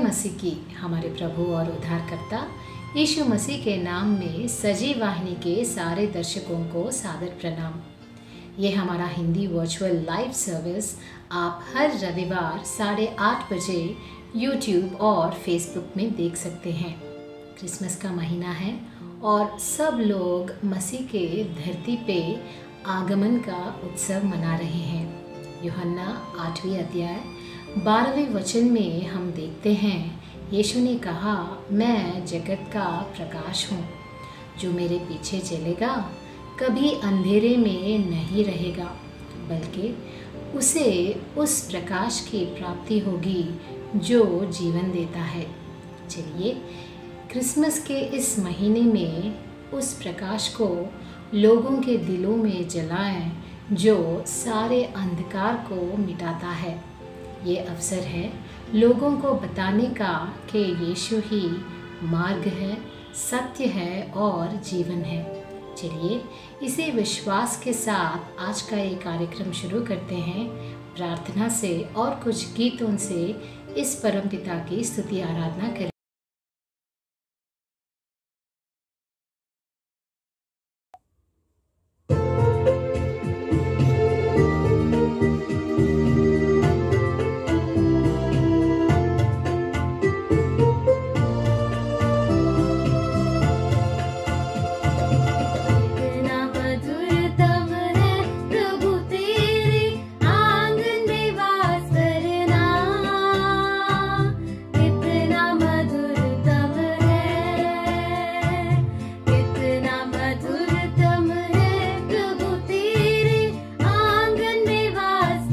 मसीह की, हमारे प्रभु और उद्धारकर्ता यीशु मसीह के नाम में सजीव वाहिनी के सारे दर्शकों को सादर प्रणाम। ये हमारा हिंदी वर्चुअल लाइव सर्विस आप हर रविवार 8:30 बजे यूट्यूब और फेसबुक में देख सकते हैं। क्रिसमस का महीना है और सब लोग मसीह के धरती पे आगमन का उत्सव मना रहे हैं। यूहन्ना 8वें अध्याय 12वें वचन में हम देखते हैं, यीशु ने कहा, मैं जगत का प्रकाश हूँ। जो मेरे पीछे चलेगा कभी अंधेरे में नहीं रहेगा, बल्कि उसे उस प्रकाश की प्राप्ति होगी जो जीवन देता है। चलिए क्रिसमस के इस महीने में उस प्रकाश को लोगों के दिलों में जलाएं जो सारे अंधकार को मिटाता है। ये अवसर है लोगों को बताने का कि यीशु ही मार्ग है, सत्य है और जीवन है। चलिए इसी विश्वास के साथ आज का ये कार्यक्रम शुरू करते हैं, प्रार्थना से और कुछ गीतों से इस परमपिता की स्तुति आराधना करें। आंगन में वास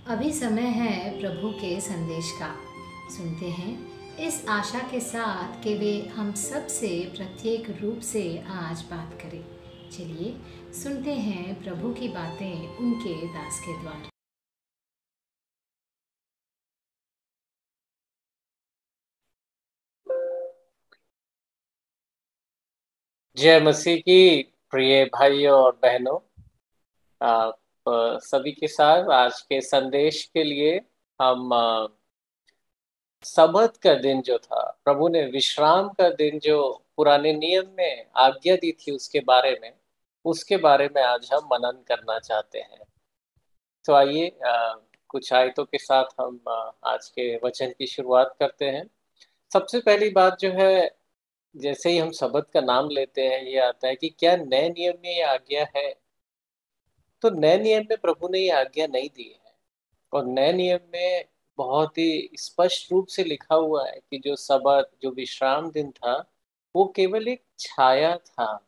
अभी समय है प्रभु के संदेश का। सुनते हैं इस आशा के साथ कि वे हम सब से प्रत्येक रूप से आज बात करें। चलिए सुनते हैं प्रभु की बातें उनके दास के द्वारा। जय मसीह की प्रिय भाइयों और बहनों, आप सभी के साथ आज के संदेश के लिए हम सबत का दिन जो था, प्रभु ने विश्राम का दिन जो पुराने नियम में आज्ञा दी थी उसके बारे में आज हम मनन करना चाहते हैं। तो आइए कुछ आयतों के साथ हम आज के वचन की शुरुआत करते हैं। सबसे पहली बात जो है, जैसे ही हम सबत का नाम लेते हैं ये आता है कि क्या नए नियम में ये आज्ञा है। तो नए नियम में प्रभु ने ये आज्ञा नहीं दी है, और नए नियम में बहुत ही स्पष्ट रूप से लिखा हुआ है कि जो सबत, जो विश्राम दिन था, वो केवल एक छाया था,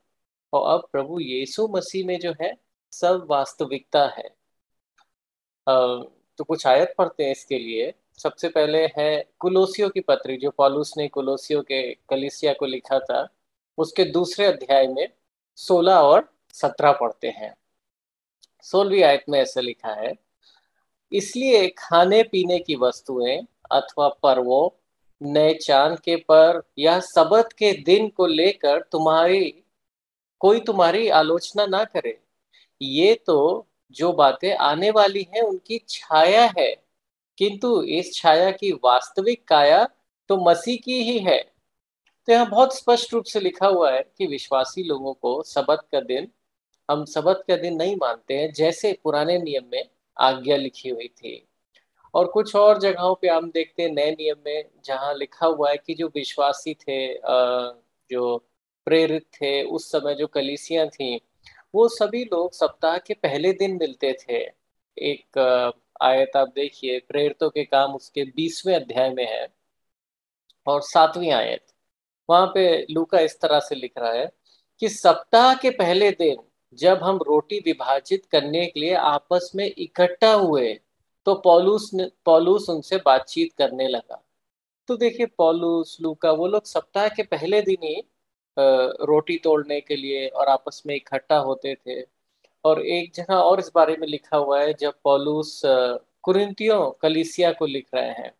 और अब प्रभु यीशु मसीह में जो है सब वास्तविकता है। तो कुछ आयत पढ़ते हैं इसके लिए। सबसे पहले है कुलोसियों की पत्री, जो पौलुस ने कुलोसियों के कलीसिया को लिखा था, उसके दूसरे अध्याय में 16 और 17 पढ़ते हैं। 16वीं आयत में ऐसा लिखा है, इसलिए खाने पीने की वस्तुएं अथवा पर्वों, नए चांद के पर्व या सबत के दिन को लेकर तुम्हारी आलोचना ना करे। ये तो जो बातें आने वाली हैं उनकी छाया है, किंतु इस छाया की वास्तविक काया तो मसीह की ही है। तो यहाँ बहुत स्पष्ट रूप से लिखा हुआ है कि विश्वासी लोगों को हम सबत का दिन नहीं मानते हैं जैसे पुराने नियम में आज्ञा लिखी हुई थी। और कुछ और जगहों पे हम देखते हैं नए नियम में, जहाँ लिखा हुआ है कि जो विश्वासी थे, जो प्रेरित थे उस समय, जो कलीसियां थी, वो सभी लोग सप्ताह के पहले दिन मिलते थे। एक आयत आप देखिए, प्रेरितों के काम उसके 20वें अध्याय में है और 7वीं आयत। वहां पे लूका इस तरह से लिख रहा है कि सप्ताह के पहले दिन जब हम रोटी विभाजित करने के लिए आपस में इकट्ठा हुए तो पौलुस उनसे बातचीत करने लगा। तो देखिए पौलुस लूका वो लोग सप्ताह के पहले दिन ही रोटी तोड़ने के लिए और आपस में इकट्ठा होते थे। और एक जगह और इस बारे में लिखा हुआ है, जब पौलुस कुरिन्थियों कलीसिया को लिख रहे हैं,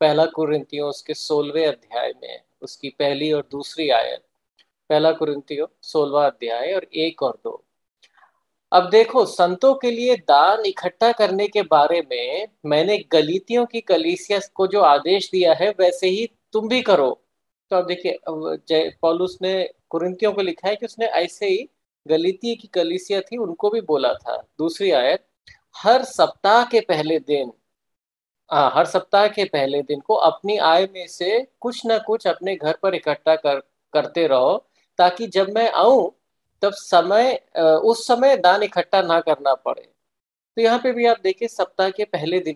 पहला कुरिन्थियों उसके 16वें अध्याय में उसकी पहली और दूसरी आयत। पहला कुरिन्थियों 16वां अध्याय और 1 और 2। अब देखो, संतों के लिए दान इकट्ठा करने के बारे में मैंने गलीतियों की कलीसिया को जो आदेश दिया है वैसे ही तुम भी करो। तो अब देखिए, पौलुस ने कुरिन्थियों को लिखा है कि उसने ऐसे ही गलीती की कलीसिया थी उनको भी बोला था। दूसरी आयत, हर सप्ताह के पहले दिन, हाँ, हर सप्ताह के पहले दिन को अपनी आय में से कुछ ना कुछ अपने घर पर इकट्ठा करते रहो, ताकि जब मैं आऊं तब उस समय दान इकट्ठा ना करना पड़े। तो यहाँ पे भी आप देखिए सप्ताह के पहले दिन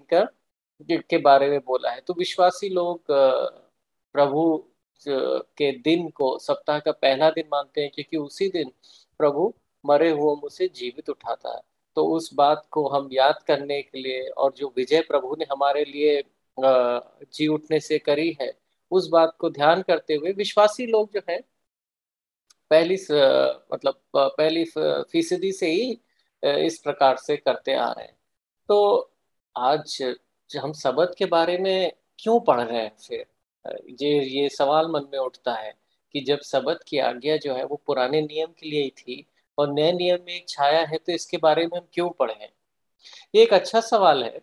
के बारे में बोला है। तो विश्वासी लोग प्रभु के दिन को सप्ताह का पहला दिन मानते हैं, क्योंकि उसी दिन प्रभु मरे हुओं में से जीवित उठाता है। तो उस बात को हम याद करने के लिए, और जो विजय प्रभु ने हमारे लिए जी उठने से करी है, उस बात को ध्यान करते हुए विश्वासी लोग जो है पहली फीसदी से ही इस प्रकार से करते आ रहे हैं। तो आज जब हम सबत के बारे में क्यों पढ़ रहे हैं फिर, ये सवाल मन में उठता है कि जब सबत की आज्ञा जो है वो पुराने नियम के लिए ही थी और नए नियम में एक छाया है, तो इसके बारे में हम क्यों पढ़े हैं। ये एक अच्छा सवाल है,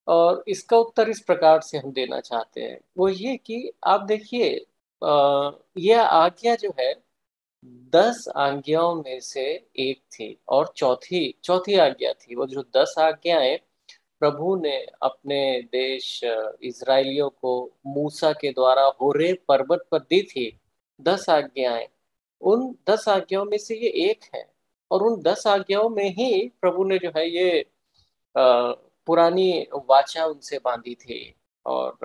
और इसका उत्तर इस प्रकार से हम देना चाहते हैं। वो ये कि आप देखिए, यह आज्ञा जो है 10 आज्ञाओं में से एक थी, और चौथी चौथी आज्ञा थी। वो जो 10 आज्ञाएं प्रभु ने अपने देश इजराइलियों को मूसा के द्वारा होरेब पर्वत पर दी थी, 10 आज्ञाएं, उन 10 आज्ञाओं में से ये एक है। और उन 10 आज्ञाओं में ही प्रभु ने जो है ये पुरानी वाचा उनसे बांधी थी। और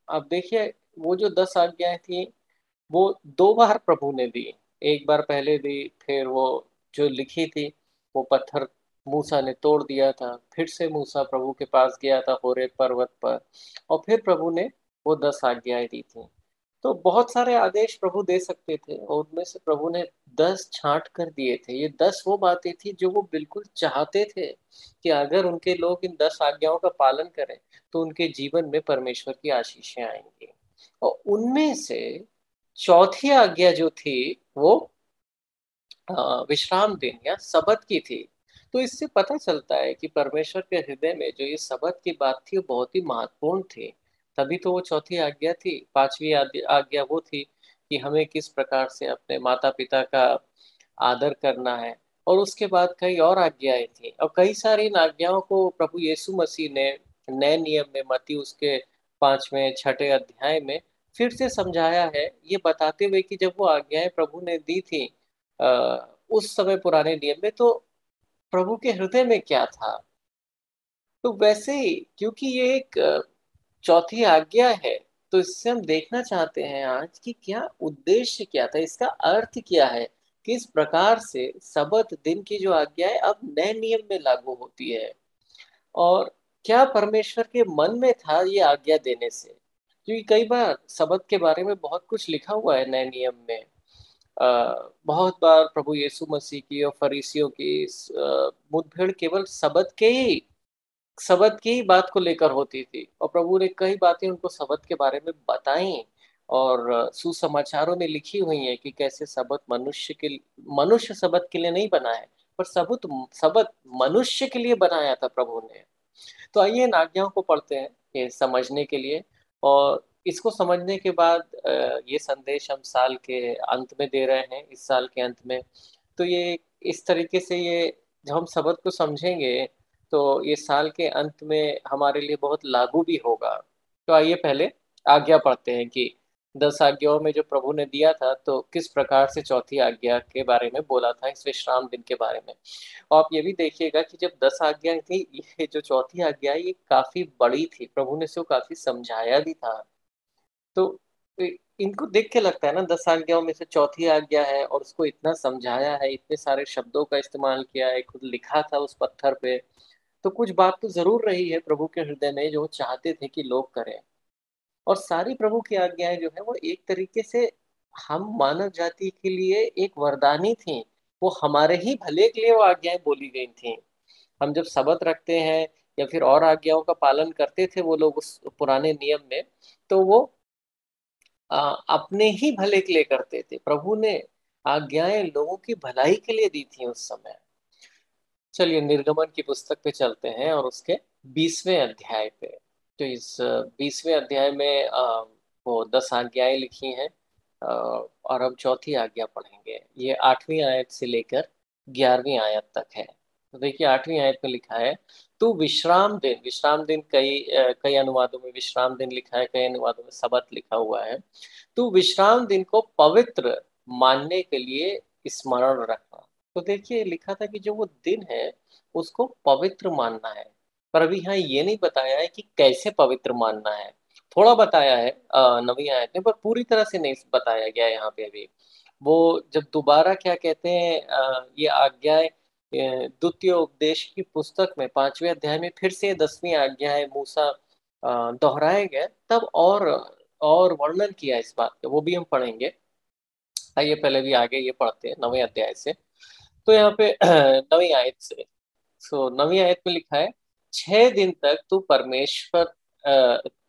अब देखिए, वो जो 10 आज्ञाएं थी वो 2 बार प्रभु ने दी। एक बार पहले दी, फिर वो जो लिखी थी वो पत्थर मूसा ने तोड़ दिया था। फिर से मूसा प्रभु के पास गया था होरेब पर्वत पर, और फिर प्रभु ने वो 10 आज्ञाएं दी थी। तो बहुत सारे आदेश प्रभु दे सकते थे, और उनमें से प्रभु ने 10 छांट कर दिए थे। ये 10 वो बातें थी जो वो बिल्कुल चाहते थे कि अगर उनके लोग इन 10 आज्ञाओं का पालन करें तो उनके जीवन में परमेश्वर की आशीषें आएंगी। और उनमें से चौथी आज्ञा जो थी वो विश्राम दिन या सबत की थी। तो इससे पता चलता है कि परमेश्वर के हृदय में जो ये सबत की बात थी वो बहुत ही महत्वपूर्ण थी। तभी तो वो चौथी आज्ञा थी। पांचवी आज्ञा वो थी कि हमें किस प्रकार से अपने माता पिता का आदर करना है। और उसके बाद कई और आज्ञाएं थी, और कई सारी इन आज्ञाओं को प्रभु यीशु मसीह ने नए नियम में मत्ती उसके 5वें 6ठे अध्याय में फिर से समझाया है, ये बताते हुए कि जब वो आज्ञाएं प्रभु ने दी थी उस समय पुराने नियम में, तो प्रभु के हृदय में क्या था। तो वैसे ही क्योंकि ये एक चौथी आज्ञा है, तो इससे हम देखना चाहते हैं आज कि क्या उद्देश्य क्या था, इसका अर्थ क्या है, किस प्रकार से सबत दिन की जो आज्ञा है अब नए नियम में लागू होती है, और क्या परमेश्वर के मन में था ये आज्ञा देने से। क्योंकि कई बार सबत के बारे में बहुत कुछ लिखा हुआ है नए नियम में। बहुत बार प्रभु यीशु मसीह की और फरीसियों की मुठभेड़ केवल सबत की ही बात को लेकर होती थी, और प्रभु ने कई बातें उनको सबत के बारे में बताई। और सुसमाचारों में लिखी हुई है कि कैसे सबत मनुष्य सबत के लिए नहीं बना है, पर सबत सबत मनुष्य के लिए बनाया था प्रभु ने। तो आइए इन आज्ञाओं को पढ़ते हैं ये समझने के लिए। और इसको समझने के बाद ये संदेश हम साल के अंत में दे रहे हैं, इस साल के अंत में। तो ये इस तरीके से, ये जब हम सबक को समझेंगे तो ये साल के अंत में हमारे लिए बहुत लागू भी होगा। तो आइए पहले आज्ञा पढ़ते हैं कि 10 आज्ञाओं में जो प्रभु ने दिया था, तो किस प्रकार से चौथी आज्ञा के बारे में बोला था, इस विश्राम दिन के बारे में। और आप ये भी देखिएगा कि जब 10 आज्ञा थी, ये जो चौथी आज्ञा है ये काफी बड़ी थी, प्रभु ने इसको काफी समझाया भी था। तो इनको देख के लगता है ना 10 आज्ञाओं में से चौथी आज्ञा है, और उसको इतना समझाया है, इतने सारे शब्दों का इस्तेमाल किया है, खुद लिखा था उस पत्थर पे। तो कुछ बात तो जरूर रही है प्रभु के हृदय में जो वो चाहते थे कि लोग करें। और सारी प्रभु की आज्ञाएं जो है वो एक तरीके से हम मानव जाति के लिए एक वरदानी थी। वो हमारे ही भले के लिए वो आज्ञाएं बोली गई थी। हम जब शबत रखते हैं या फिर और आज्ञाओं का पालन करते थे वो लोग उस पुराने नियम में, तो वो अपने ही भले के लिए करते थे। प्रभु ने आज्ञाएं लोगों की भलाई के लिए दी थी उस समय। चलिए निर्गमन की पुस्तक पे चलते हैं और उसके 20वें अध्याय पे। तो इस 20वें अध्याय में वो 10 आज्ञाएं लिखी हैं। और हम चौथी आज्ञा पढ़ेंगे। ये 8वीं आयत से लेकर 11वीं आयत तक है। तो देखिए 8वीं आयत में लिखा है, तू विश्राम दिन, विश्राम दिन कई अनुवादों में विश्राम दिन लिखा है, कई अनुवादों में सबत लिखा हुआ है। तू विश्राम दिन को पवित्र मानने के लिए स्मरण रखना। तो देखिए लिखा था कि जो वो दिन है उसको पवित्र मानना है। पर अभी यहाँ ये नहीं बताया है कि कैसे पवित्र मानना है। थोड़ा बताया है 9वीं आयत में, पर पूरी तरह से नहीं बताया गया यहाँ पे अभी। वो जब दोबारा क्या कहते हैं ये आज्ञाएं द्वितीय उपदेश की पुस्तक में 5वें अध्याय में फिर से 10वीं आज्ञा है मूसा दोहराए गए, तब और वर्णन किया इस बात का, वो भी हम पढ़ेंगे। आइए पहले भी आगे ये पढ़ते हैं 9वें अध्याय से। तो यहाँ पे 9वीं आयत से, 9वीं आयत में लिखा है, 6 दिन तक तू परमेश्वर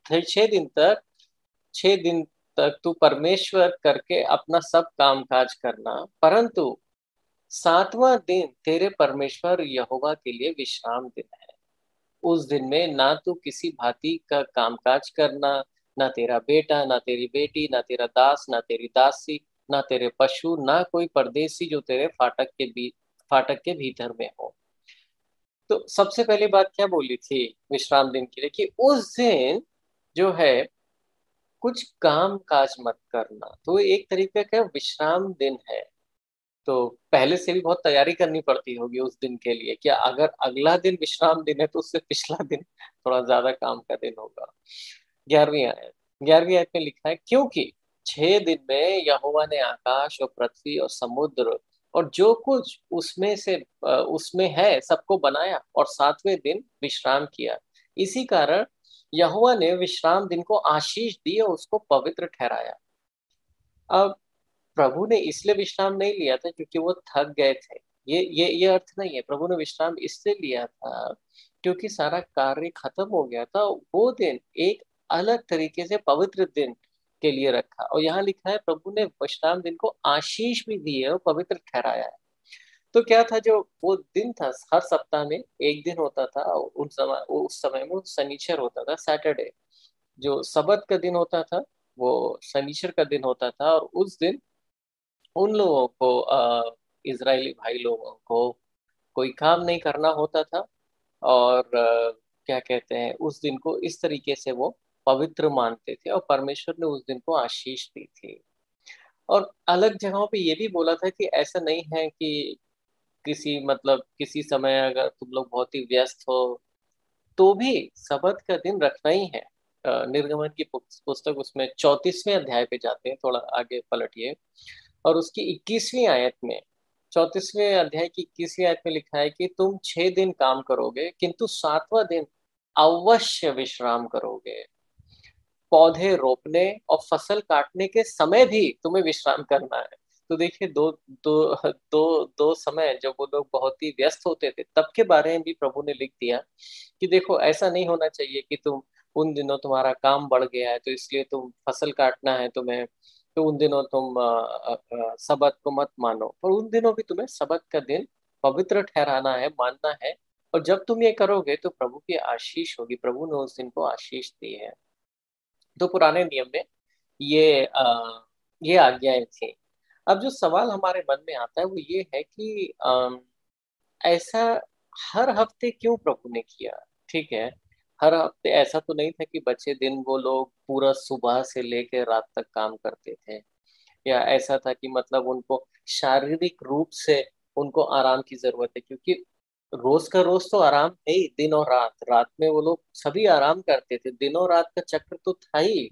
6 दिन तक 6 दिन तक तू परमेश्वर करके अपना सब काम काज करना, परंतु 7वां दिन तेरे परमेश्वर यहोवा के लिए विश्राम दिन है। उस दिन में ना तू किसी भांति का कामकाज करना, ना तेरा बेटा, ना तेरी बेटी, ना तेरा दास, ना तेरी दासी, ना तेरे पशु, ना कोई परदेसी जो तेरे फाटक के भीतर में हो। तो सबसे पहली बात क्या बोली थी विश्राम दिन के लिए, कि उस दिन जो है कुछ काम काज मत करना। तो एक तरीके का विश्राम दिन है। तो पहले से भी बहुत तैयारी करनी पड़ती होगी उस दिन के लिए, कि अगर अगला दिन विश्राम दिन है तो उससे पिछला दिन थोड़ा ज्यादा काम का दिन होगा। 11वीं आयत में लिखा है, क्योंकि 6 दिन में यहोवा ने आकाश और पृथ्वी और समुद्र और जो कुछ उसमें है सबको बनाया, और 7वें दिन विश्राम किया। इसी कारण यहोवा ने विश्राम दिन को आशीष दी और उसको पवित्र ठहराया। अब प्रभु ने इसलिए विश्राम नहीं लिया था क्योंकि वो थक गए थे। ये अर्थ नहीं है। प्रभु ने विश्राम इसलिए लिया था क्योंकि सारा कार्य खत्म हो गया था। वो दिन एक अलग तरीके से पवित्र दिन के लिए रखा, और यहाँ लिखा है प्रभु ने विश्राम दिन को आशीष भी दी है और पवित्र ठहराया है। तो क्या था, जो वो दिन था, हर सप्ताह में एक दिन होता था। उस समय में शनिचर होता था, सैटरडे। जो सबत का दिन होता था वो शनिचर का दिन होता था, और उस दिन उन लोगों को इजरायली भाई लोगों को कोई काम नहीं करना होता था। और क्या कहते हैं, उस दिन को इस तरीके से वो पवित्र मानते थे, और परमेश्वर ने उस दिन को आशीष दी थी। और अलग जगहों पे ये भी बोला था कि ऐसा नहीं है कि किसी समय अगर तुम लोग बहुत ही व्यस्त हो तो भी सबत का दिन रखना ही है। निर्गमन की पुस्तक उसमें 34वें अध्याय पे जाते हैं, थोड़ा आगे पलटिए, और उसकी 21वीं आयत में, 34वें अध्याय की 21वीं आयत में लिखा है कि तुम 6 दिन काम करोगे किंतु 7वां दिन अवश्य विश्राम करोगे। पौधे रोपने और फसल काटने के समय भी तुम्हें विश्राम करना है। तो देखिए दो दो दो समय जब वो लोग बहुत ही व्यस्त होते थे तब के बारे में भी प्रभु ने लिख दिया कि देखो ऐसा नहीं होना चाहिए कि तुम उन दिनों तुम्हारा काम बढ़ गया है तो इसलिए तुम फसल काटना है तुम्हें, तो उन दिनों तुम सबत को मत मानो, पर उन दिनों भी तुम्हें सबत का दिन पवित्र ठहराना है, मानना है। और जब तुम ये करोगे तो प्रभु की आशीष होगी। प्रभु ने उस दिन को आशीष दी है। तो पुराने नियम में ये आज्ञाएं थी। अब जो सवाल हमारे मन में आता है वो ये है कि ऐसा हर हफ्ते क्यों प्रभु ने किया। ठीक है, हर हफ्ते ऐसा तो नहीं था कि बच्चे दिन वो लोग पूरा सुबह से लेकर रात तक काम करते थे, या ऐसा था कि मतलब उनको शारीरिक रूप से उनको आराम की जरूरत है, क्योंकि रोज का रोज तो आराम है ही। दिन और रात, रात में वो लोग सभी आराम करते थे, दिन और रात का चक्र तो था ही।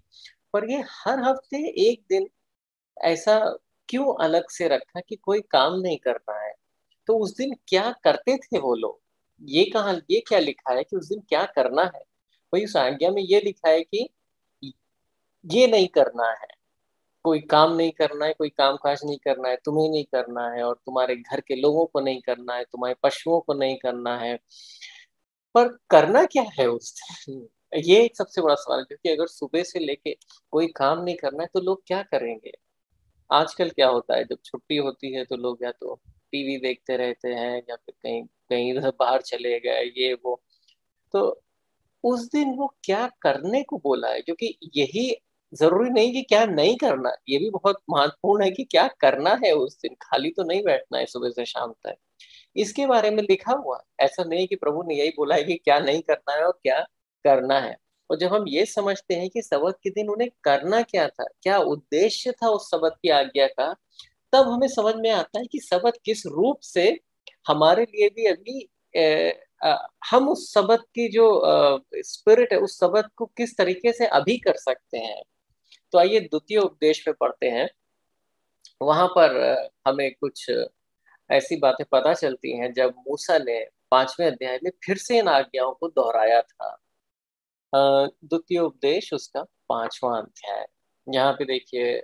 पर ये हर हफ्ते एक दिन ऐसा क्यों अलग से रखा कि कोई काम नहीं करना है? तो उस दिन क्या करते थे वो लोग? ये कहाँ, ये क्या लिखा है कि उस दिन क्या करना है? वही उस आज्ञा में ये लिखा है कि ये नहीं करना है, कोई काम नहीं करना है, कोई काम काज नहीं करना है, तुम्हें नहीं करना है, और तुम्हारे घर के लोगों को नहीं करना है, तुम्हारे पशुओं को नहीं करना है। पर करना क्या है उस दिन? ये एक सबसे बड़ा सवाल है, क्योंकि अगर सुबह से लेके कोई काम नहीं करना है तो लोग क्या करेंगे? आजकल क्या होता है, जब छुट्टी होती है तो लोग या तो टीवी देखते रहते हैं या फिर कहीं कहीं इधर बाहर चले गए, ये वो। तो उस दिन वो क्या करने को बोला है? क्योंकि यही जरूरी नहीं कि क्या नहीं करना, ये भी बहुत महत्वपूर्ण है कि क्या करना है उस दिन। खाली तो नहीं बैठना है सुबह से शाम तक। इसके बारे में लिखा हुआ है। ऐसा नहीं कि प्रभु ने यही बोला है कि क्या नहीं करना है और क्या करना है। और जब हम ये समझते हैं कि सबत के दिन उन्हें करना क्या था, क्या उद्देश्य था उस सबत की आज्ञा का, तब हमें समझ में आता है कि सबत किस रूप से हमारे लिए भी अभी हम उस सबत की जो स्पिरिट है, उस सबत को किस तरीके से अभी कर सकते हैं। तो आइए द्वितीय उपदेश पे पढ़ते हैं। वहां पर हमें कुछ ऐसी बातें पता चलती हैं जब मूसा ने 5वें अध्याय में फिर से इन आज्ञाओं को दोहराया था। द्वितीय उपदेश उसका 5वां अध्याय। यहाँ पे देखिए,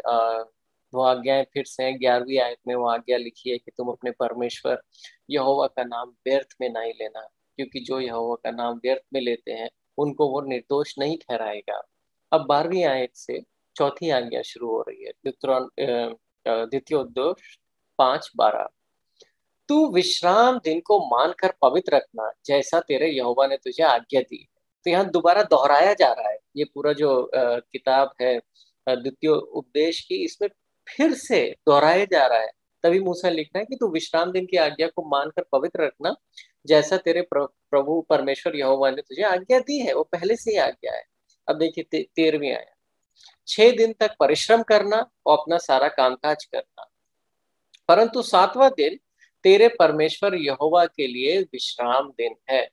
वो आज्ञाएं फिर से 11वीं आयत में वो आज्ञा लिखी है कि तुम अपने परमेश्वर यहोवा का नाम व्यर्थ में नहीं लेना, क्योंकि जो यहोवा का नाम व्यर्थ में लेते हैं उनको वो निर्दोष नहीं ठहराएगा। अब 12वीं आयत से चौथी आज्ञा शुरू हो रही है। द्वितीय उपदेश 5:12। तू विश्राम दिन को मानकर पवित्र रखना, जैसा तेरे यहोवा ने तुझे आज्ञा दी है। तो यहाँ दोबारा दोहराया जा रहा है ये पूरा जो किताब है द्वितीय उपदेश की, इसमें फिर से दोहराया जा रहा है। तभी मूसा लिख रहा है कि तू विश्राम दिन की आज्ञा को मानकर पवित्र रखना, जैसा तेरे प्रभु परमेश्वर यहोवा ने तुझे आज्ञा दी है। वो पहले से ही आज्ञा है। अब देखिए 13वीं आयत। 6 दिन तक परिश्रम करना और अपना सारा कामकाज करना, परंतु 7वां दिन तेरे परमेश्वर यहोवा के लिए विश्राम दिन है।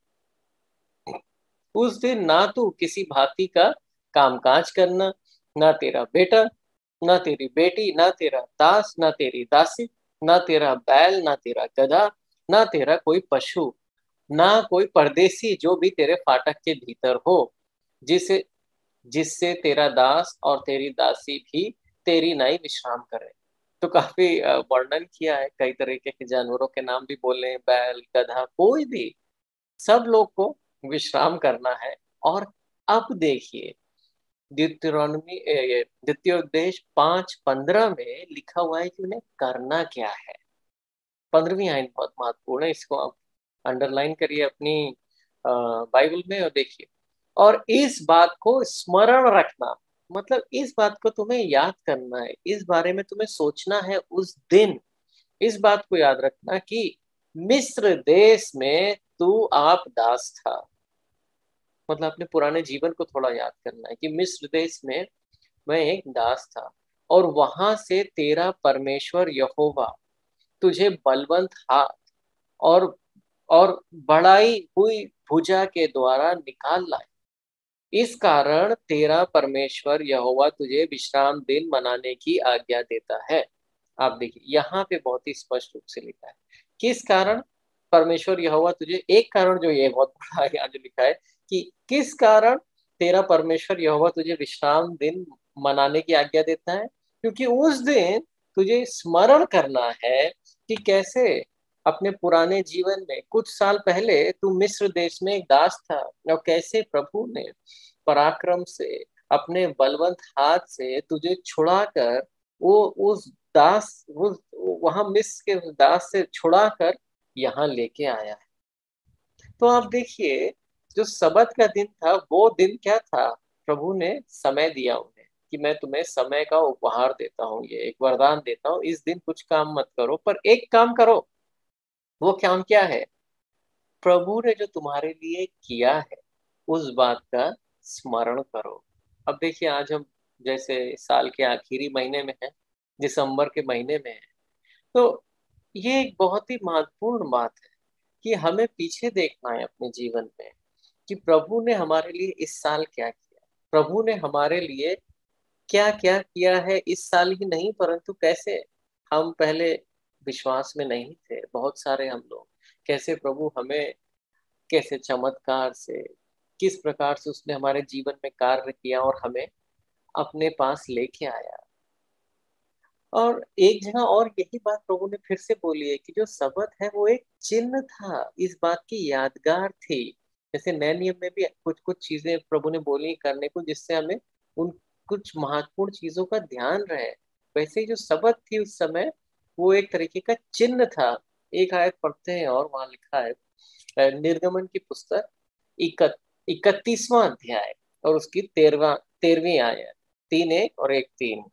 उस दिन ना तू किसी भांति का कामकाज करना, ना तेरा बेटा, ना तेरी बेटी, ना तेरा दास, ना तेरी दासी, ना तेरा बैल, ना तेरा गधा, ना तेरा कोई पशु, ना कोई परदेसी जो भी तेरे फाटक के भीतर हो, जिसे जिससे तेरा दास और तेरी दासी भी तेरी नाई विश्राम करे। तो काफी वर्णन किया है, कई तरीके के जानवरों के नाम भी बोले, बैल, गधा, कोई भी, सब लोग को विश्राम करना है। और अब देखिए द्वितीय उपदेश 5:15 में लिखा हुआ है कि उन्हें करना क्या है। 15वीं आयत बहुत महत्वपूर्ण है, इसको आप अंडरलाइन करिए अपनी बाइबल में और देखिए। और इस बात को स्मरण रखना, मतलब इस बात को तुम्हें याद करना है, इस बारे में तुम्हें सोचना है उस दिन। इस बात को याद रखना कि मिस्र देश में तू आप दास था। मतलब अपने पुराने जीवन को थोड़ा याद करना है कि मिस्र देश में मैं एक दास था, और वहां से तेरा परमेश्वर यहोवा तुझे बलवंत हाथ और और बढ़ाई हुई भुजा के द्वारा निकाल लाए। इस कारण तेरा परमेश्वर यहोवा तुझे विश्राम दिन मनाने की आज्ञा देता है। आप देखिए यहाँ पे बहुत ही स्पष्ट रूप से लिखा है किस कारण परमेश्वर यहोवा तुझे, एक कारण जो ये बहुत बड़ा यहाँ जो लिखा है कि किस कारण तेरा परमेश्वर यहोवा तुझे विश्राम दिन मनाने की आज्ञा देता है, क्योंकि उस दिन तुझे स्मरण करना है कि कैसे अपने पुराने जीवन में कुछ साल पहले तू मिस्र देश में एक दास था, और कैसे प्रभु ने पराक्रम से अपने बलवंत हाथ से तुझे छुड़ाकर वो उस दास वो वहां मिस्र के उस दास से छुड़ाकर यहाँ लेके आया है। तो आप देखिए जो सबत का दिन था वो दिन क्या था? प्रभु ने समय दिया उन्हें कि मैं तुम्हें समय का उपहार देता हूँ, ये एक वरदान देता हूँ, इस दिन कुछ काम मत करो पर एक काम करो। वो काम क्या है? प्रभु ने जो तुम्हारे लिए किया है उस बात का स्मरण करो। अब देखिए आज हम जैसे साल के आखिरी महीने में है, दिसंबर के महीने में है, तो ये एक बहुत ही महत्वपूर्ण बात है कि हमें पीछे देखना है अपने जीवन में कि प्रभु ने हमारे लिए इस साल क्या किया। प्रभु ने हमारे लिए क्या क्या किया है इस साल ही नहीं, परंतु कैसे हम पहले विश्वास में नहीं थे, बहुत सारे हम लोग, कैसे प्रभु हमें कैसे चमत्कार से, किस प्रकार से उसने हमारे जीवन में कार्य किया और हमें अपने पास लेके आया। और एक जगह और यही बात प्रभु ने फिर से बोली है कि जो सबत है वो एक चिन्ह था, इस बात की यादगार थी। जैसे नए नियम में भी कुछ कुछ चीजें प्रभु ने बोली करने को, जिससे हमें उन कुछ महत्वपूर्ण चीजों का ध्यान रहे। वैसे ही जो सबत थी उस समय, वो एक तरीके का चिन्ह था। एक आयत पढ़ते हैं और वहां लिखा है, निर्गमन की पुस्तक 31वां अध्याय और उसकी 13वीं आयत, 3:1 और 1:3।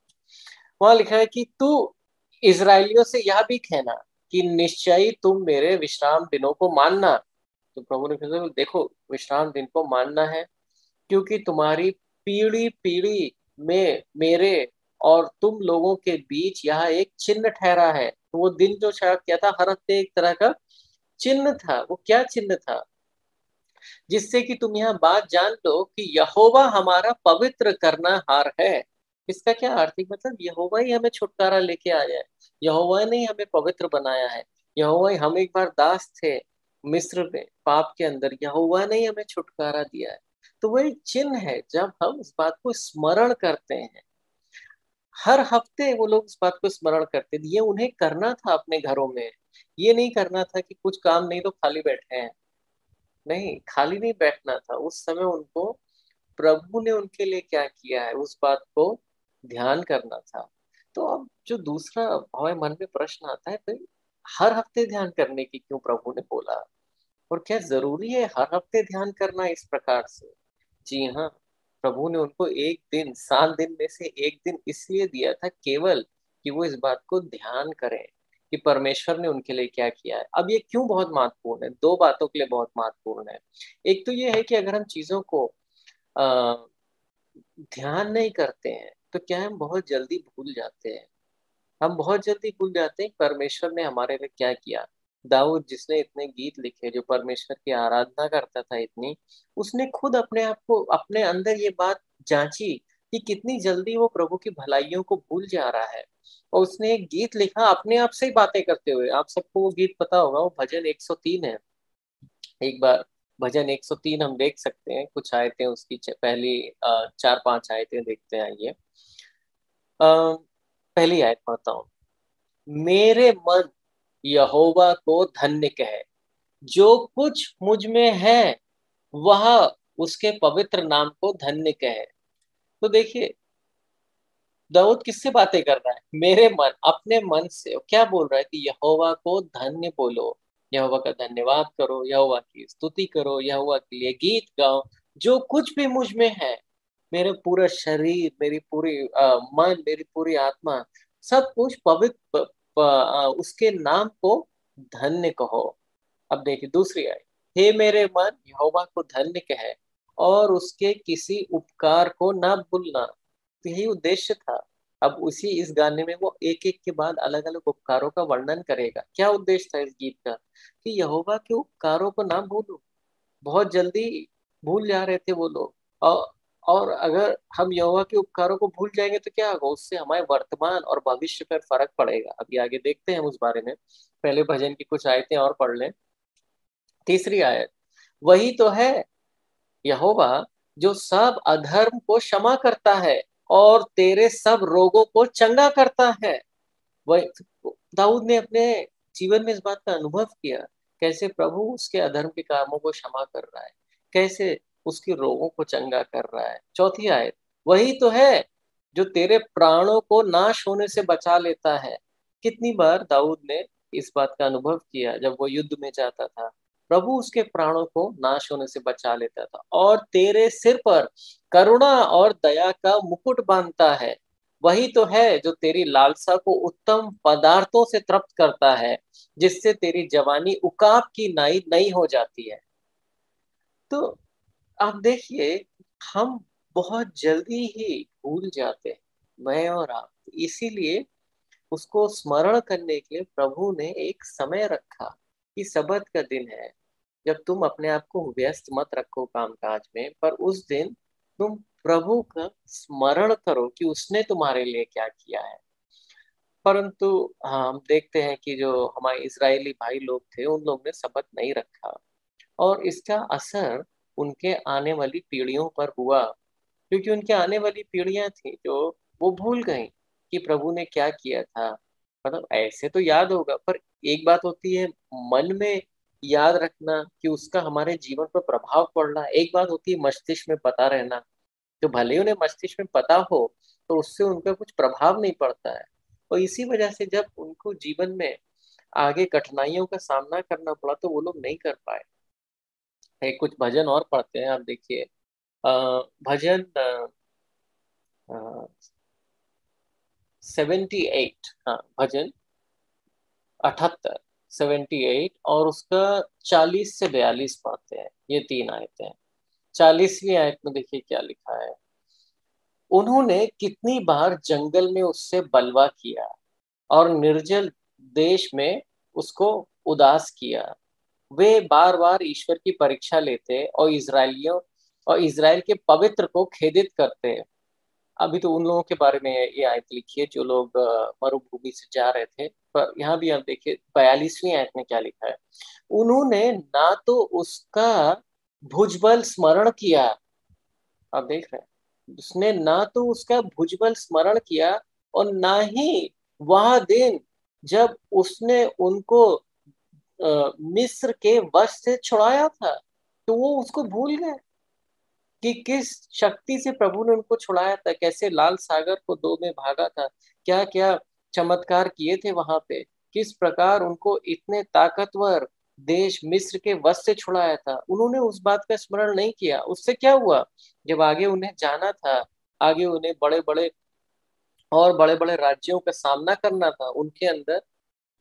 वहां लिखा है कि तू इजरायलियों से यह भी कहना कि निश्चय तुम मेरे विश्राम दिनों को मानना। तो प्रभु ने फिर से बोला, देखो विश्राम दिन को मानना है, क्योंकि तुम्हारी पीढ़ी पीढ़ी में मेरे और तुम लोगों के बीच यह एक चिन्ह ठहरा है। तो वो दिन जो शायद क्या था, हर हफ्ते एक तरह का चिन्ह था। वो क्या चिन्ह था? जिससे कि तुम यह बात जान लो कि यहोवा हमारा पवित्र करना हार है। इसका क्या आर्थिक मतलब? यहोवा ही हमें छुटकारा लेके आया है, यहोवा ने ही हमें पवित्र बनाया है। यहोवा ही, हम एक बार दास थे मिस्र में पाप के अंदर, यहोवा ने ही हमें छुटकारा दिया है। तो वो एक चिन्ह है। जब हम इस बात को स्मरण करते हैं, हर हफ्ते वो लोग इस बात को स्मरण करते थे, ये उन्हें करना था अपने घरों में। ये नहीं करना था कि कुछ काम नहीं तो खाली बैठे हैं। नहीं, खाली नहीं बैठना था उस समय उनको। प्रभु ने उनके लिए क्या किया है उस बात को ध्यान करना था। तो अब जो दूसरा हमारे मन में प्रश्न आता है, भाई हर हफ्ते ध्यान करने की क्यों प्रभु ने बोला? और क्या जरूरी है हर हफ्ते ध्यान करना इस प्रकार से? जी हाँ, प्रभु ने उनको एक दिन, 7 दिन में से एक दिन इसलिए दिया था केवल कि वो इस बात को ध्यान करें कि परमेश्वर ने उनके लिए क्या किया है। अब ये क्यों बहुत महत्वपूर्ण है? 2 बातों के लिए बहुत महत्वपूर्ण है। एक तो ये है कि अगर हम चीजों को अ, ध्यान नहीं करते हैं तो क्या है, हम बहुत जल्दी भूल जाते हैं। हम बहुत जल्दी भूल जाते हैं परमेश्वर ने हमारे लिए क्या किया। दाऊद जिसने इतने गीत लिखे, जो परमेश्वर की आराधना करता था इतनी, उसने खुद अपने आप को, अपने अंदर ये बात जांची कि कितनी जल्दी वो प्रभु की भलाइयों को भूल जा रहा है। और उसने एक गीत लिखा अपने आप से ही बातें करते हुए। आप सबको वो गीत पता होगा, वो भजन 103 है। एक बार भजन 103 हम देख सकते हैं, कुछ आयतें उसकी, पहली 4-5 आयतें देखते हैं। ये पहली आयत पढ़ता हूँ। मेरे मन यहोवा को धन्य कहे, जो कुछ मुझ में है वह उसके पवित्र नाम को धन्य कहे। तो देखिए, दाऊद किससे बातें कर रहा है? मेरे मन, अपने मन से। क्या बोल रहा है कि यहोवा को धन्य बोलो, यहोवा का धन्यवाद करो, यहोवा की स्तुति करो, यहोवा के लिए गीत गाओ। जो कुछ भी मुझ में है, मेरे पूरा शरीर, मेरी पूरी मन, मेरी पूरी आत्मा, सब कुछ पवित्र उसके नाम को धन्य कहो। अब देखिए दूसरी आय, हे मेरे मन यहोवा को धन्य कहे और उसके किसी उपकार को ना भूलना। तो यही उद्देश्य था। अब उसी इस गाने में वो एक एक के बाद अलग अलग उपकारों का वर्णन करेगा। क्या उद्देश्य था इस गीत का? कि यहोवा के उपकारों को ना भूलो। बहुत जल्दी भूल जा रहे थे वो लोग। और अगर हम यहोवा के उपकारों को भूल जाएंगे तो क्या होगा? उससे हमारे वर्तमान और भविष्य पर फर्क पड़ेगा। अभी आगे देखते हैं हम उस बारे में। पहले भजन की कुछ आयतें और पढ़ लें। तीसरी आयत, वही तो है यहोवा जो सब अधर्म को क्षमा करता है और तेरे सब रोगों को चंगा करता है। वही दाऊद ने अपने जीवन में इस बात का अनुभव किया, कैसे प्रभु उसके अधर्म के कामों को क्षमा कर रहा है, कैसे उसके रोगों को चंगा कर रहा है। चौथी आयत, वही तो है जो तेरे प्राणों को नाश होने से बचा लेता है। कितनी बार दाऊद ने इस बात का अनुभव किया, जब वो युद्ध में जाता था प्रभु उसके प्राणों को नाश होने से बचा लेता था। और तेरे सिर पर करुणा और दया का मुकुट बांधता है। वही तो है जो तेरी लालसा को उत्तम पदार्थों से तृप्त करता है, जिससे तेरी जवानी उकाब की नाई नई हो जाती है। तो आप देखिए, हम बहुत जल्दी ही भूल जाते हैं, मैं और आप। इसीलिए उसको स्मरण करने के लिए प्रभु ने एक समय रखा कि सबत का दिन है, जब तुम अपने आप को व्यस्त मत रखो कामकाज में, पर उस दिन तुम प्रभु का स्मरण करो कि उसने तुम्हारे लिए क्या किया है। परंतु हाँ, हम देखते हैं कि जो हमारे इजरायली भाई लोग थे उन लोग ने शपथ नहीं रखा, और इसका असर उनके आने वाली पीढ़ियों पर हुआ, क्योंकि उनके आने वाली पीढ़ियां थी जो वो भूल गई कि प्रभु ने क्या किया था। मतलब ऐसे तो याद होगा, पर एक बात होती है मन में याद रखना कि उसका हमारे जीवन पर प्रभाव पड़ना, एक बात होती है मस्तिष्क में पता रहना। तो भले ही उन्हें मस्तिष्क में पता हो, तो उससे उनका कुछ प्रभाव नहीं पड़ता है। और इसी वजह से जब उनको जीवन में आगे कठिनाइयों का सामना करना पड़ा तो वो लोग नहीं कर पाए। एक कुछ भजन और पढ़ते हैं, आप देखिए। भजन 78, हाँ भजन 78, 78 और उसका 40 से 42 पढ़ते हैं। ये 3 आयतें हैं। 40वीं आयत में देखिए क्या लिखा है। उन्होंने कितनी बार जंगल में उससे बलवा किया और निर्जल देश में उसको उदास किया। वे बार बार ईश्वर की परीक्षा लेते और इजरायलियों और इजराइल के पवित्र को खेदित करते। अभी तो उन लोगों के बारे में ये आयत लिखी है जो लोग मरुभूमि से जा रहे थे, पर यहाँ भी आप देखिए 42वीं आयत में क्या लिखा है। उन्होंने ना तो उसका भुजबल स्मरण किया, आप देख रहे हैं, उसने ना तो उसका भुजबल स्मरण किया, और ना ही वह दिन जब उसने उनको मिस्र के वश से छुड़ाया था। तो वो उसको भूल गए कि किस शक्ति से प्रभु ने उनको छुड़ाया था, कैसे लाल सागर को दो में भागा था, क्या क्या चमत्कार किए थे वहां पे, किस प्रकार उनको इतने ताकतवर देश मिस्र के वश से छुड़ाया था। उन्होंने उस बात का स्मरण नहीं किया। उससे क्या हुआ, जब आगे उन्हें जाना था, आगे उन्हें बड़े बड़े और बड़े बड़े राज्यों का सामना करना था, उनके अंदर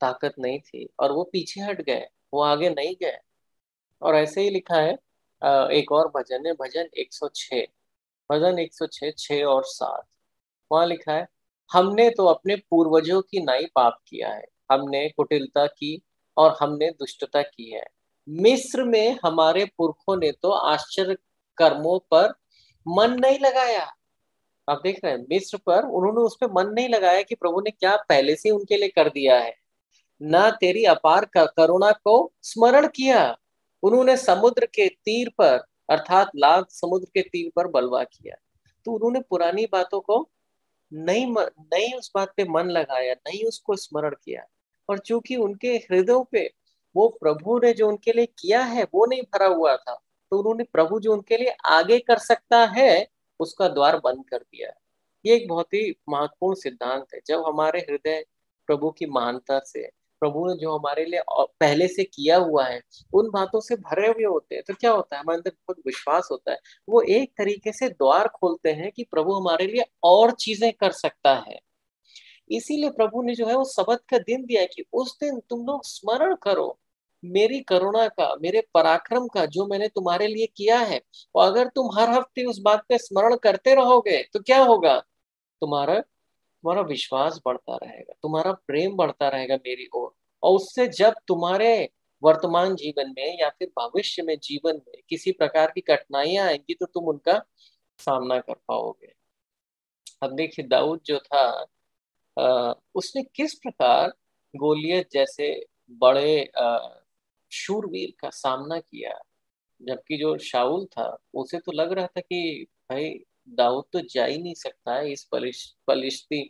ताकत नहीं थी और वो पीछे हट गए, वो आगे नहीं गए। और ऐसे ही लिखा है। एक और भजन है, भजन 106, भजन 106, 6 और 7। वहां लिखा है, हमने तो अपने पूर्वजों की नाई पाप किया है, हमने कुटिलता की और हमने दुष्टता की है। मिस्र में हमारे पुरखों ने तो आश्चर्य कर्मों पर मन नहीं लगाया। आप देख रहे हैं, मिस्र पर उन्होंने उस पर मन नहीं लगाया कि प्रभु ने क्या पहले से उनके लिए कर दिया है। ना तेरी अपार करुणा को स्मरण किया। उन्होंने समुद्र के तीर पर, अर्थात लाल समुद्र के तीर पर बलवा किया। तो उन्होंने पुरानी बातों को नहीं उस बात पे मन लगाया, नहीं उसको स्मरण किया। और चूंकि उनके हृदयों पे वो प्रभु ने जो उनके लिए किया है वो नहीं भरा हुआ था, तो उन्होंने प्रभु जो उनके लिए आगे कर सकता है उसका द्वार बंद कर दिया। ये एक बहुत ही महत्वपूर्ण सिद्धांत है। जब हमारे हृदय प्रभु की महानता से, प्रभु ने जो हमारे लिए पहले से किया हुआ है उन बातों से भरे हुए होते हैं, तो क्या होता है, हमारे अंदर बहुत विश्वास होता है। वो एक तरीके से द्वार खोलते हैं कि प्रभु हमारे लिए और चीजें कर सकता है। इसीलिए प्रभु ने जो है वो सबत का दिन दिया है कि उस दिन तुम लोग स्मरण करो मेरी करुणा का, मेरे पराक्रम का, जो मैंने तुम्हारे लिए किया है। और अगर तुम हर हफ्ते उस बात पे स्मरण करते रहोगे तो क्या होगा, तुम्हारा तुम्हारा विश्वास बढ़ता रहेगा, तुम्हारा प्रेम बढ़ता रहेगा मेरी ओर। और उससे जब तुम्हारे वर्तमान जीवन में या फिर भविष्य में जीवन में किसी प्रकार की कठिनाइयां आएंगी तो तुम उनका सामना कर पाओगे। अब देखिए दाऊद जो था, उसने किस प्रकार गोलियत जैसे बड़े शूरवीर का सामना किया। जबकि जो शाऊल था उसे तो लग रहा था कि भाई दाऊद तो जा ही नहीं सकता है इस फलिश्ती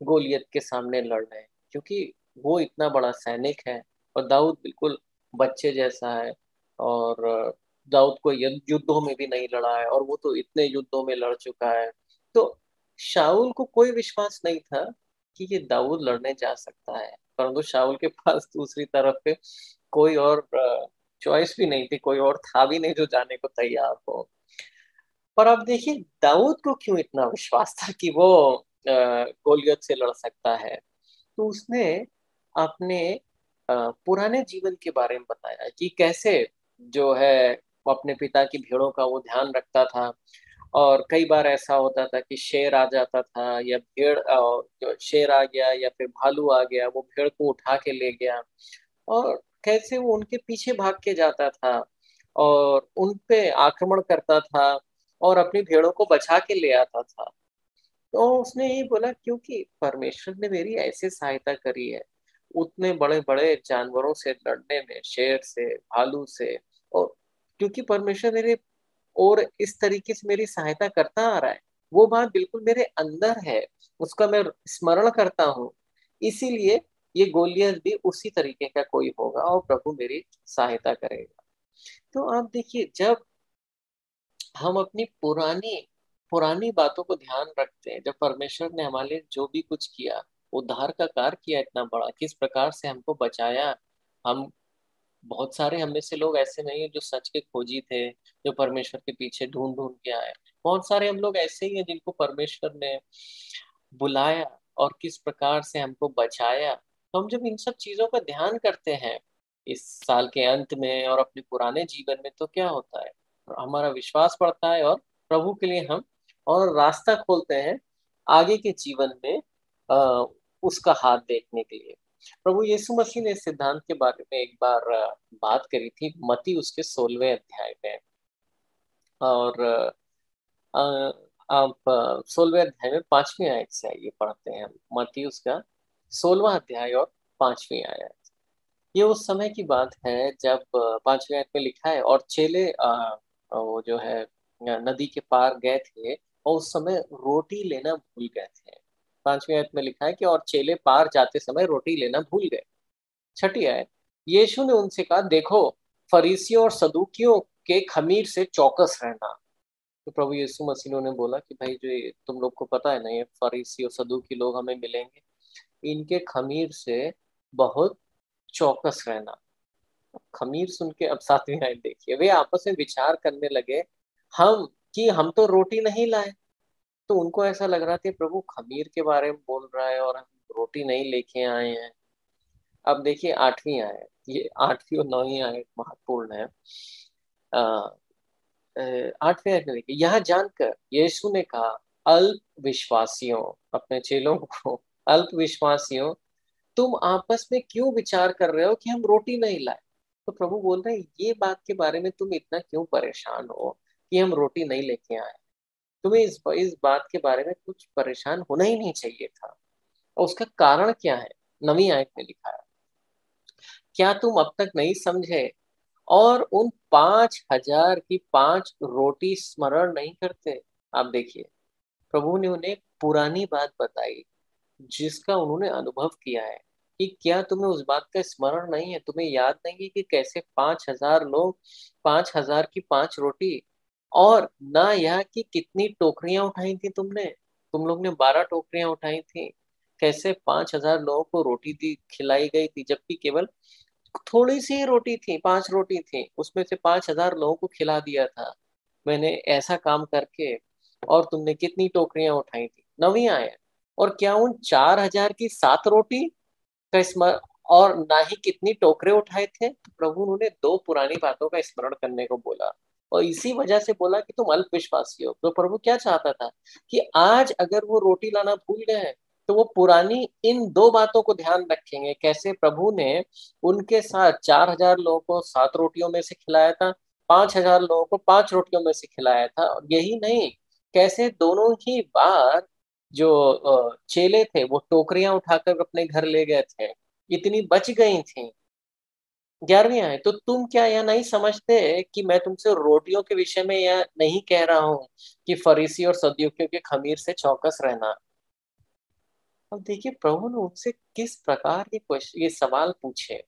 गोलियत के सामने लड़ने, क्योंकि वो इतना बड़ा सैनिक है और दाऊद बिल्कुल बच्चे जैसा है। और दाऊद को युद्धों में भी नहीं लड़ा है और वो तो इतने युद्धों में लड़ चुका है। तो शाऊल को कोई विश्वास नहीं था कि ये दाऊद लड़ने जा सकता है, परंतु शाऊल के पास दूसरी तरफ पे कोई और चॉइस भी नहीं थी, कोई और था भी नहीं जो जाने को तैयार हो। पर अब देखिए दाऊद को क्यों इतना विश्वास था कि वो गोलियत से लड़ सकता है। तो उसने अपने पुराने जीवन के बारे में बताया कि कैसे जो है वो अपने पिता की भेड़ों का वो ध्यान रखता था। और कई बार ऐसा होता था कि शेर आ जाता था या भेड़, जो शेर आ गया या फिर भालू आ गया, वो भेड़ को उठा के ले गया, और कैसे वो उनके पीछे भाग के जाता था और उन पे आक्रमण करता था। और अपनी भेड़ों को बचा के ले आता था। तो उसने यही बोला, क्योंकि परमेश्वर ने मेरी ऐसे सहायता करी है उतने बड़े बड़े जानवरों से लड़ने में, शेर से, भालू से, और क्योंकि परमेश्वर मेरे और इस तरीके से मेरी सहायता करता आ रहा है, वो बात बिल्कुल मेरे अंदर है, उसका मैं स्मरण करता हूँ, इसीलिए ये गोलियत भी उसी तरीके का कोई होगा और प्रभु मेरी सहायता करेगा। तो आप देखिए, जब हम अपनी पुरानी पुरानी बातों को ध्यान रखते हैं, जब परमेश्वर ने हमारे लिए जो भी कुछ किया, उद्धार का कार्य किया इतना बड़ा, किस प्रकार से हमको बचाया, हम बहुत सारे हम में से लोग ऐसे नहीं है जो सच के खोजी थे, जो परमेश्वर के पीछे ढूंढ ढूंढ के आए। बहुत सारे हम लोग ऐसे ही हैं जिनको परमेश्वर ने बुलाया और किस प्रकार से हमको बचाया। तो हम जब इन सब चीजों का ध्यान करते हैं इस साल के अंत में और अपने पुराने जीवन में, तो क्या होता है, हमारा विश्वास बढ़ता है और प्रभु के लिए हम और रास्ता खोलते हैं आगे के जीवन में उसका हाथ देखने के लिए। प्रभु यीशु मसीह ने इस सिद्धांत के बारे में एक बार बात करी थी, मत्ती उसके 16वें अध्याय में। और अ, आप 16वें अध्याय में 5वीं आयत से आइए पढ़ते हैं हम। मत्ती उसका 16वां अध्याय और 5वीं आयत। ये उस समय की बात है जब 5वीं आयत में लिखा है, और चेले वो जो है नदी के पार गए थे और उस समय रोटी लेना भूल गए थे। 5वीं आयत में लिखा है कि और चेले पार जाते समय रोटी लेना भूल गए। 6ठी आयत, यीशु ने उनसे कहा, देखो, फरीसियों और सदूकियों के खमीर से चौकस रहना। तो प्रभु यीशु मसीह ने उन्हें बोला कि भाई, जो तुम लोग को पता है ना, ये फरीसी और सदूकी लोग हमें मिलेंगे, इनके खमीर से बहुत चौकस रहना। खमीर सुन के अब 7वीं आयत देखिए, वे आपस में विचार करने लगे, हम हम तो रोटी नहीं लाए। तो उनको ऐसा लग रहा था प्रभु खमीर के बारे में बोल रहा है और हम रोटी नहीं लेके आए हैं। अब देखिए 8वीं आयत, ये 8वीं और 9वीं आयत महत्वपूर्ण है। 8वें आयत में देखिए, यह जानकर यीशु ने कहा, अल्प विश्वासियों, अपने चेलों को, अल्प विश्वासियों, तुम आपस में क्यों विचार कर रहे हो कि हम रोटी नहीं लाए। तो प्रभु बोल रहे हैं, ये बात के बारे में तुम इतना क्यों परेशान हो कि हम रोटी नहीं लेके आए। तुम्हें इस बात के बारे में कुछ परेशान होना ही नहीं चाहिए था। और उसका कारण क्या है, 9वीं आयत में लिखा है, क्या तुम अब तक नहीं समझे और उन 5,000 की 5 रोटी स्मरण नहीं करते। आप देखिए, प्रभु ने उन्हें पुरानी बात बताई जिसका उन्होंने अनुभव किया है, कि क्या तुम्हें उस बात का स्मरण नहीं है, तुम्हें याद नहीं है कि कैसे 5,000 लोग, 5,000 की 5 रोटी, और ना यह कि कितनी टोकरियां उठाई थी तुमने, तुम लोग ने 12 टोकरियां उठाई थी, कैसे 5,000 लोगों को रोटी दी, खिलाई गई थी, जबकि केवल थोड़ी सी रोटी थी, 5 रोटी थी, उसमें से 5,000 लोगों को खिला दिया था मैंने ऐसा काम करके। और तुमने कितनी टोकरियां उठाई थी। 9वीं आयत, और क्या उन 4,000 की 7 रोटी का स्मरण, और ना ही कितनी टोकरे उठाए थे। तो प्रभु उन्होंने 2 पुरानी बातों का स्मरण करने को बोला, और इसी वजह से बोला कि तुम अल्प विश्वासी हो। तो प्रभु क्या चाहता था कि आज अगर वो रोटी लाना भूल गए हैं, तो वो पुरानी इन 2 बातों को ध्यान रखेंगे, कैसे प्रभु ने उनके साथ 4,000 लोगों को 7 रोटियों में से खिलाया था, 5,000 लोगों को 5 रोटियों में से खिलाया था। और यही नहीं, कैसे दोनों ही बार जो चेले थे वो टोकरियां उठाकर अपने घर ले गए थे, इतनी बच गई थी। 11वीं आयत, तो तुम क्या यह नहीं समझते कि मैं तुमसे रोटियों के विषय में यह नहीं कह रहा हूँ कि फरीसी और सदूकियों के खमीर से चौकस रहना। अब देखिए, प्रभु ने उनसे किस प्रकार ये सवाल पूछे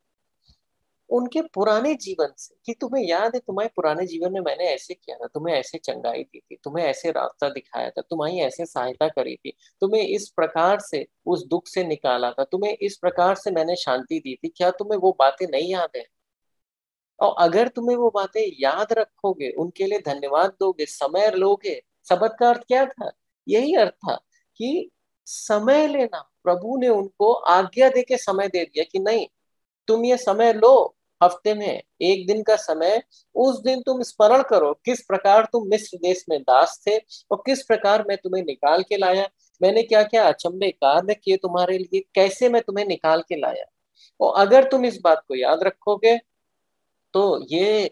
उनके पुराने जीवन से, कि तुम्हें याद है तुम्हारे पुराने जीवन में मैंने ऐसे किया था, तुम्हें ऐसे चंगाई दी थी, तुम्हें ऐसे रास्ता दिखाया था, तुम्हारी ऐसे सहायता करी थी, तुम्हें इस प्रकार से उस दुख से निकाला था, तुम्हें इस प्रकार से मैंने शांति दी थी, क्या तुम्हें वो बातें नहीं याद है। और अगर तुम्हें वो बातें याद रखोगे, उनके लिए धन्यवाद दोगे, समय लोगे। सबद का अर्थ क्या था, यही अर्थ था कि समय लेना। प्रभु ने उनको आज्ञा दे के समय दे दिया कि नहीं, तुम ये समय लो, हफ्ते में एक दिन का समय, उस दिन तुम स्मरण करो किस प्रकार तुम मिस्र देश में दास थे और किस प्रकार मैं तुम्हें निकाल के लाया, मैंने क्या क्या अचंभे कार्य किए तुम्हारे लिए, कैसे मैं तुम्हें निकाल के लाया। और अगर तुम इस बात को याद रखोगे, तो ये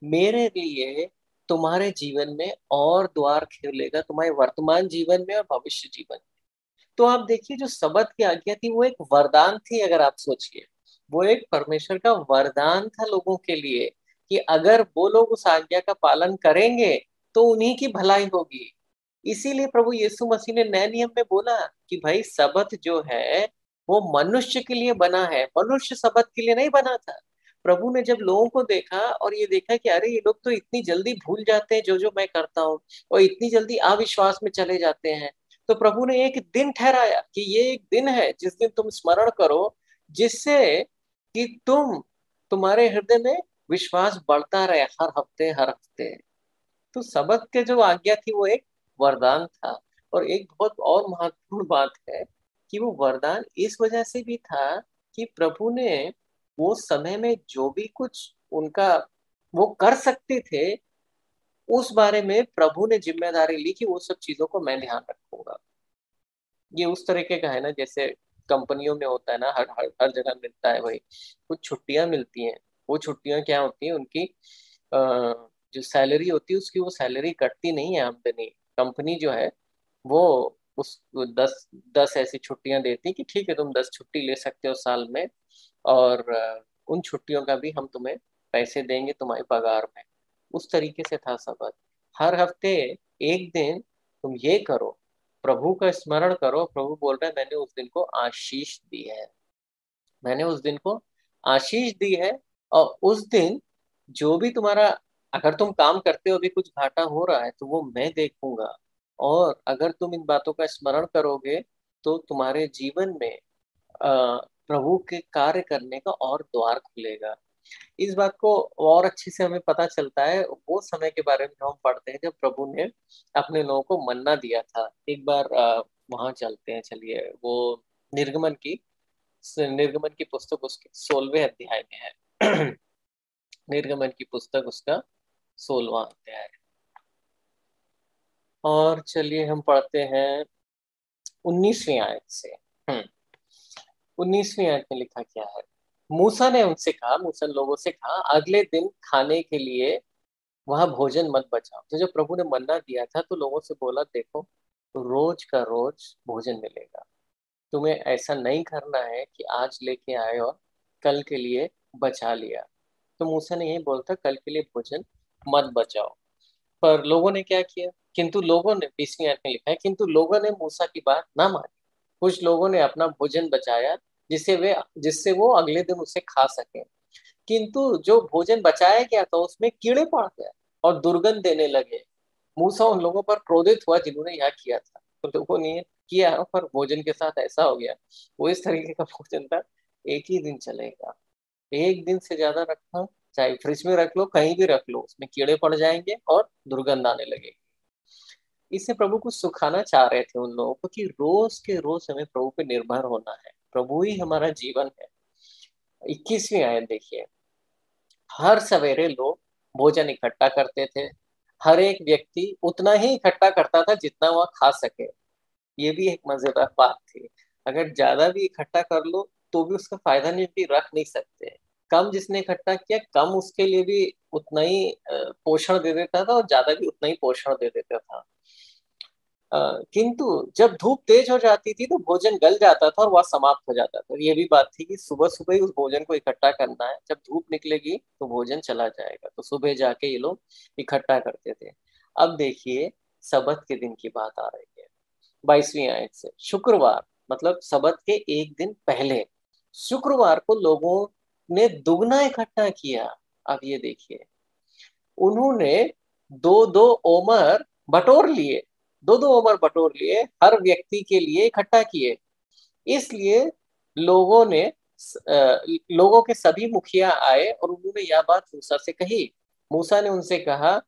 मेरे लिए तुम्हारे जीवन में और द्वार खोलेगा, तुम्हारे वर्तमान जीवन में और भविष्य जीवन में। तो आप देखिए, जो सबत की आज्ञा थी वो एक वरदान थी। अगर आप सोचिए, वो एक परमेश्वर का वरदान था लोगों के लिए, कि अगर वो लोग उस आज्ञा का पालन करेंगे तो उन्हीं की भलाई होगी। इसीलिए प्रभु यीशु मसीह ने नए नियम में बोला कि भाई सबत जो है वो मनुष्य के लिए बना है, मनुष्य सबत के लिए नहीं बना था। प्रभु ने जब लोगों को देखा और ये देखा कि अरे ये लोग तो इतनी जल्दी भूल जाते हैं जो जो मैं करता हूँ, और इतनी जल्दी अविश्वास में चले जाते हैं, तो प्रभु ने एक दिन ठहराया कि ये एक दिन है जिस दिन तुम स्मरण करो, जिससे कि तुम्हारे हृदय में विश्वास बढ़ता रहे हर हफ्ते हर हफ्ते। तो सबत के जो आज्ञा थी वो एक वरदान था। और एक बहुत और महत्वपूर्ण बात है कि वो वरदान इस वजह से भी था कि प्रभु ने वो समय में जो भी कुछ उनका वो कर सकते थे, उस बारे में प्रभु ने जिम्मेदारी ली कि वो सब चीजों को मैं ध्यान रखूंगा। ये उस तरीके का है ना, जैसे कंपनियों में होता है ना, हर हर हर जगह मिलता है भाई, कुछ छुट्टियां मिलती हैं। वो छुट्टियां क्या होती है, उनकी जो सैलरी होती है उसकी वो सैलरी कटती नहीं है आमदनी। कंपनी जो है वो उस 10 ऐसी छुट्टियां देती है कि ठीक है तुम 10 छुट्टी ले सकते हो साल में, और उन छुट्टियों का भी हम तुम्हें पैसे देंगे तुम्हारी पगार में। उस तरीके से था सबक। हर हफ्ते एक दिन तुम ये करो, प्रभु का स्मरण करो। प्रभु बोल रहे हैं मैंने उस दिन को आशीष दी है, मैंने उस दिन को आशीष दी है। और उस दिन जो भी तुम्हारा, अगर तुम काम करते हो अभी कुछ घाटा हो रहा है तो वो मैं देखूंगा, और अगर तुम इन बातों का स्मरण करोगे तो तुम्हारे जीवन में प्रभु के कार्य करने का और द्वार खुलेगा। इस बात को और अच्छे से हमें पता चलता है वो समय के बारे में हम पढ़ते हैं जब प्रभु ने अपने लोगों को मन्ना दिया था। एक बार वहां चलते हैं, चलिए। वो निर्गमन की निर्गमन की पुस्तक उसके 16वें अध्याय में है। निर्गमन की पुस्तक उसका 16वां अध्याय है। और चलिए हम पढ़ते हैं 19वीं आयत से। 19वीं आयत में लिखा क्या है। मूसा ने उनसे कहा, मूसा ने लोगों से कहा, अगले दिन खाने के लिए वहां भोजन मत बचाओ। तो जब प्रभु ने मन्ना दिया था तो लोगों से बोला देखो, रोज का रोज भोजन मिलेगा, तुम्हें ऐसा नहीं करना है कि आज लेके आए और कल के लिए बचा लिया। तो मूसा ने यही बोलता कल के लिए भोजन मत बचाओ। पर लोगों ने क्या किया, किंतु लोगों ने 20वीं आयत में लिखा है, किंतु लोगों ने मूसा की बात ना मानी। कुछ लोगों ने अपना भोजन बचाया जिससे वो अगले दिन उसे खा सके, किंतु जो भोजन बचाया गया था उसमें कीड़े पड़ गए और दुर्गंध देने लगे। मूसा उन लोगों पर क्रोधित हुआ जिन्होंने यह किया था। तो लोगों ने किया, पर भोजन के साथ ऐसा हो गया। वो इस तरीके का भोजन था, एक ही दिन चलेगा। एक दिन से ज्यादा रखना, चाहे फ्रिज में रख लो कहीं भी रख लो, उसमें कीड़े पड़ जाएंगे और दुर्गंध आने लगेगी। इससे प्रभु को सुखाना चाह रहे थे उन लोगों को कि रोज के रोज हमें प्रभु पे निर्भर होना है, प्रभु ही हमारा जीवन है। 21वीं आयत देखिए। हर सवेरे लोग भोजन इकट्ठा करते थे, हर एक व्यक्ति उतना ही इकट्ठा करता था जितना वह खा सके। ये भी एक मजेदार बात थी। अगर ज्यादा भी इकट्ठा कर लो तो भी उसका फायदा नहीं, भी रख नहीं सकते। कम जिसने इकट्ठा किया, कम उसके लिए भी उतना ही पोषण दे देता था, और ज्यादा भी उतना ही पोषण दे देता था। किंतु जब धूप तेज हो जाती थी तो भोजन गल जाता था और वह समाप्त हो जाता था। ये भी बात थी कि सुबह सुबह ही उस भोजन को इकट्ठा करना है, जब धूप निकलेगी तो भोजन चला जाएगा। तो सुबह जाके ये लोग इकट्ठा करते थे। अब देखिए सबत के दिन की बात आ रही है 22वीं आयत से। शुक्रवार, मतलब सबत के एक दिन पहले शुक्रवार को लोगों ने दुगना इकट्ठा किया। अब ये देखिए, उन्होंने दो दो ओमर बटोर लिए, दो दो ओमर बटोर लिए, हर व्यक्ति के लिए इकट्ठा किए। इसलिए लोगों ने लोगों के सभी मुखिया आए और उन्होंने यह बात मूसा से कही। मूसा ने उनसे कहा,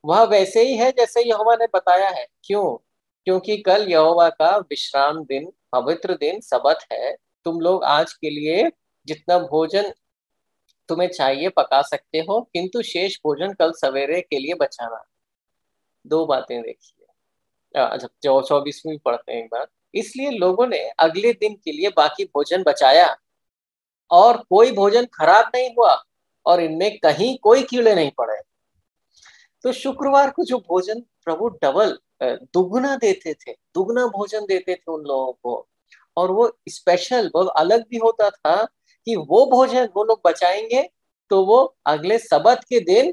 वह वैसे ही है जैसे यहोवा ने बताया है। क्यों? क्योंकि कल यहोवा का विश्राम दिन, पवित्र दिन, सबत है। तुम लोग आज के लिए जितना भोजन तुम्हें चाहिए पका सकते हो, किंतु शेष भोजन कल सवेरे के लिए बचाना। दो बातें देखिए। अच्छा, 24वीं पढ़ते हैं एक बार। इसलिए लोगों ने अगले दिन के लिए बाकी भोजन बचाया, और कोई भोजन खराब नहीं हुआ, और इनमें कहीं कोई कीड़े नहीं पड़े। तो शुक्रवार को जो भोजन प्रभु डबल दुगना देते थे, दुगना भोजन देते थे उन लोगों को। और वो स्पेशल, वो अलग भी होता था कि वो भोजन वो लोग बचाएंगे तो वो अगले सबत के दिन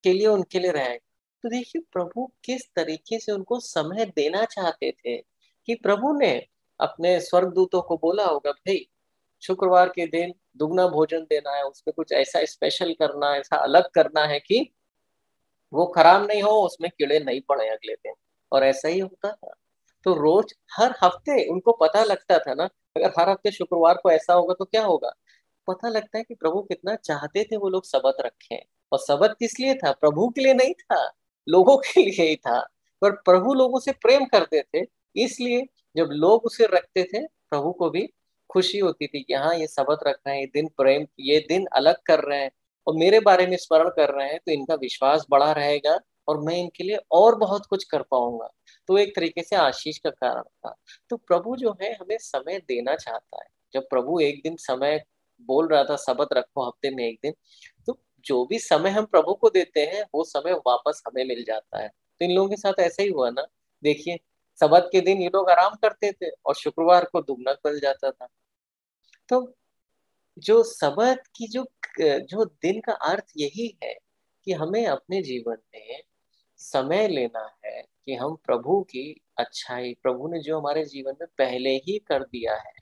के लिए उनके लिए रहेगा। तो देखिए प्रभु किस तरीके से उनको समय देना चाहते थे कि प्रभु ने अपने स्वर्गदूतों को बोला होगा, भाई शुक्रवार के दिन दुगना भोजन देना है, उसमें कुछ ऐसा स्पेशल करना है, ऐसा अलग करना है कि वो खराब नहीं हो, उसमें कीड़े नहीं पड़े अगले दिन। और ऐसा ही होता था। तो रोज हर हफ्ते उनको पता लगता था ना, अगर हर हफ्ते शुक्रवार को ऐसा होगा तो क्या होगा। पता लगता है कि प्रभु कितना चाहते थे वो लोग सबत रखें। और सबत किस लिए था? प्रभु के लिए नहीं था, लोगों के लिए ही था। पर प्रभु लोगों से प्रेम करते थे, इसलिए जब लोग उसे रखते थे प्रभु को भी खुशी होती थी कि हाँ ये सबत रख रहे हैं, ये दिन प्रेम, ये दिन अलग कर रहे हैं और मेरे बारे में स्मरण कर रहे हैं, तो इनका विश्वास बढ़ा रहेगा और मैं इनके लिए और बहुत कुछ कर पाऊंगा। तो एक तरीके से आशीष का कारण था। तो प्रभु जो है हमें समय देना चाहता है। जब प्रभु एक दिन समय बोल रहा था, सबत रखो हफ्ते में एक दिन, तो जो भी समय हम प्रभु को देते हैं वो समय वापस हमें मिल जाता है। तो इन लोगों के साथ ऐसा ही हुआ ना। देखिए सबत के दिन ये लोग आराम करते थे और शुक्रवार को दुगना मिल जाता था। तो जो सबत की जो जो दिन का अर्थ यही है कि हमें अपने जीवन में समय लेना है कि हम प्रभु की अच्छाई, प्रभु ने जो हमारे जीवन में पहले ही कर दिया है,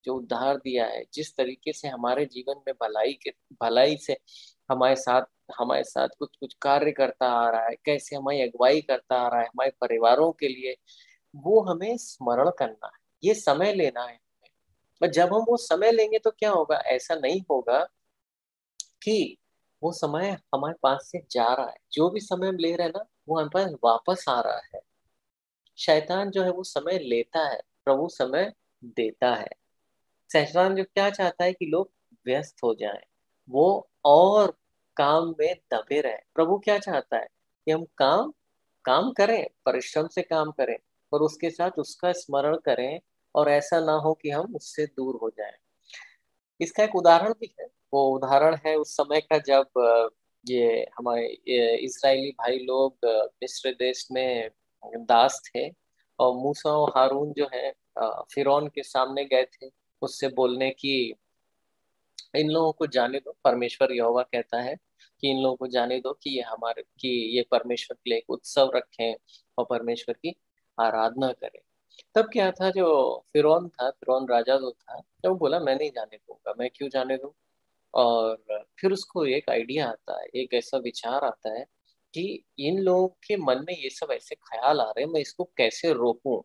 जो उद्धार दिया है, जिस तरीके से हमारे जीवन में भलाई से हमारे साथ कुछ कुछ कार्य करता आ रहा है, कैसे हमारी अगुवाई करता आ रहा है हमारे परिवारों के लिए, वो हमें स्मरण करना है, ये समय लेना है हमें। पर जब हम वो समय लेंगे तो क्या होगा, ऐसा नहीं होगा कि वो समय हमारे पास से जा रहा है। जो भी समय हम ले रहे हैं ना वो हमारे पास वापस आ रहा है। शैतान जो है वो समय लेता है, प्रभु समय देता है। शैतान जो क्या चाहता है कि लोग व्यस्त हो जाएं, वो और काम में दबे रहें। प्रभु क्या चाहता है कि हम काम काम करें, परिश्रम से काम करें, और उसके साथ उसका स्मरण करें, और ऐसा ना हो कि हम उससे दूर हो जाएं। इसका एक उदाहरण भी है। वो उदाहरण है उस समय का जब ये हमारे इजरायली भाई लोग मिस्र देश में दास थे, और मूसा और हारून जो है फिरौन के सामने गए थे उससे बोलने की, इन लोगों को जाने दो। परमेश्वर यहोवा कहता है कि इन लोगों को जाने दो कि ये परमेश्वर के लिए एक उत्सव रखें और परमेश्वर की आराधना करें। तब क्या था, जो फिरौन राजा जो था, तो वो बोला मैं नहीं जाने दूंगा, मैं क्यों जाने दूं। और फिर उसको एक आइडिया आता है, एक ऐसा विचार आता है कि इन लोगों के मन में ये सब ऐसे ख्याल आ रहे हैं, मैं इसको कैसे रोकूं,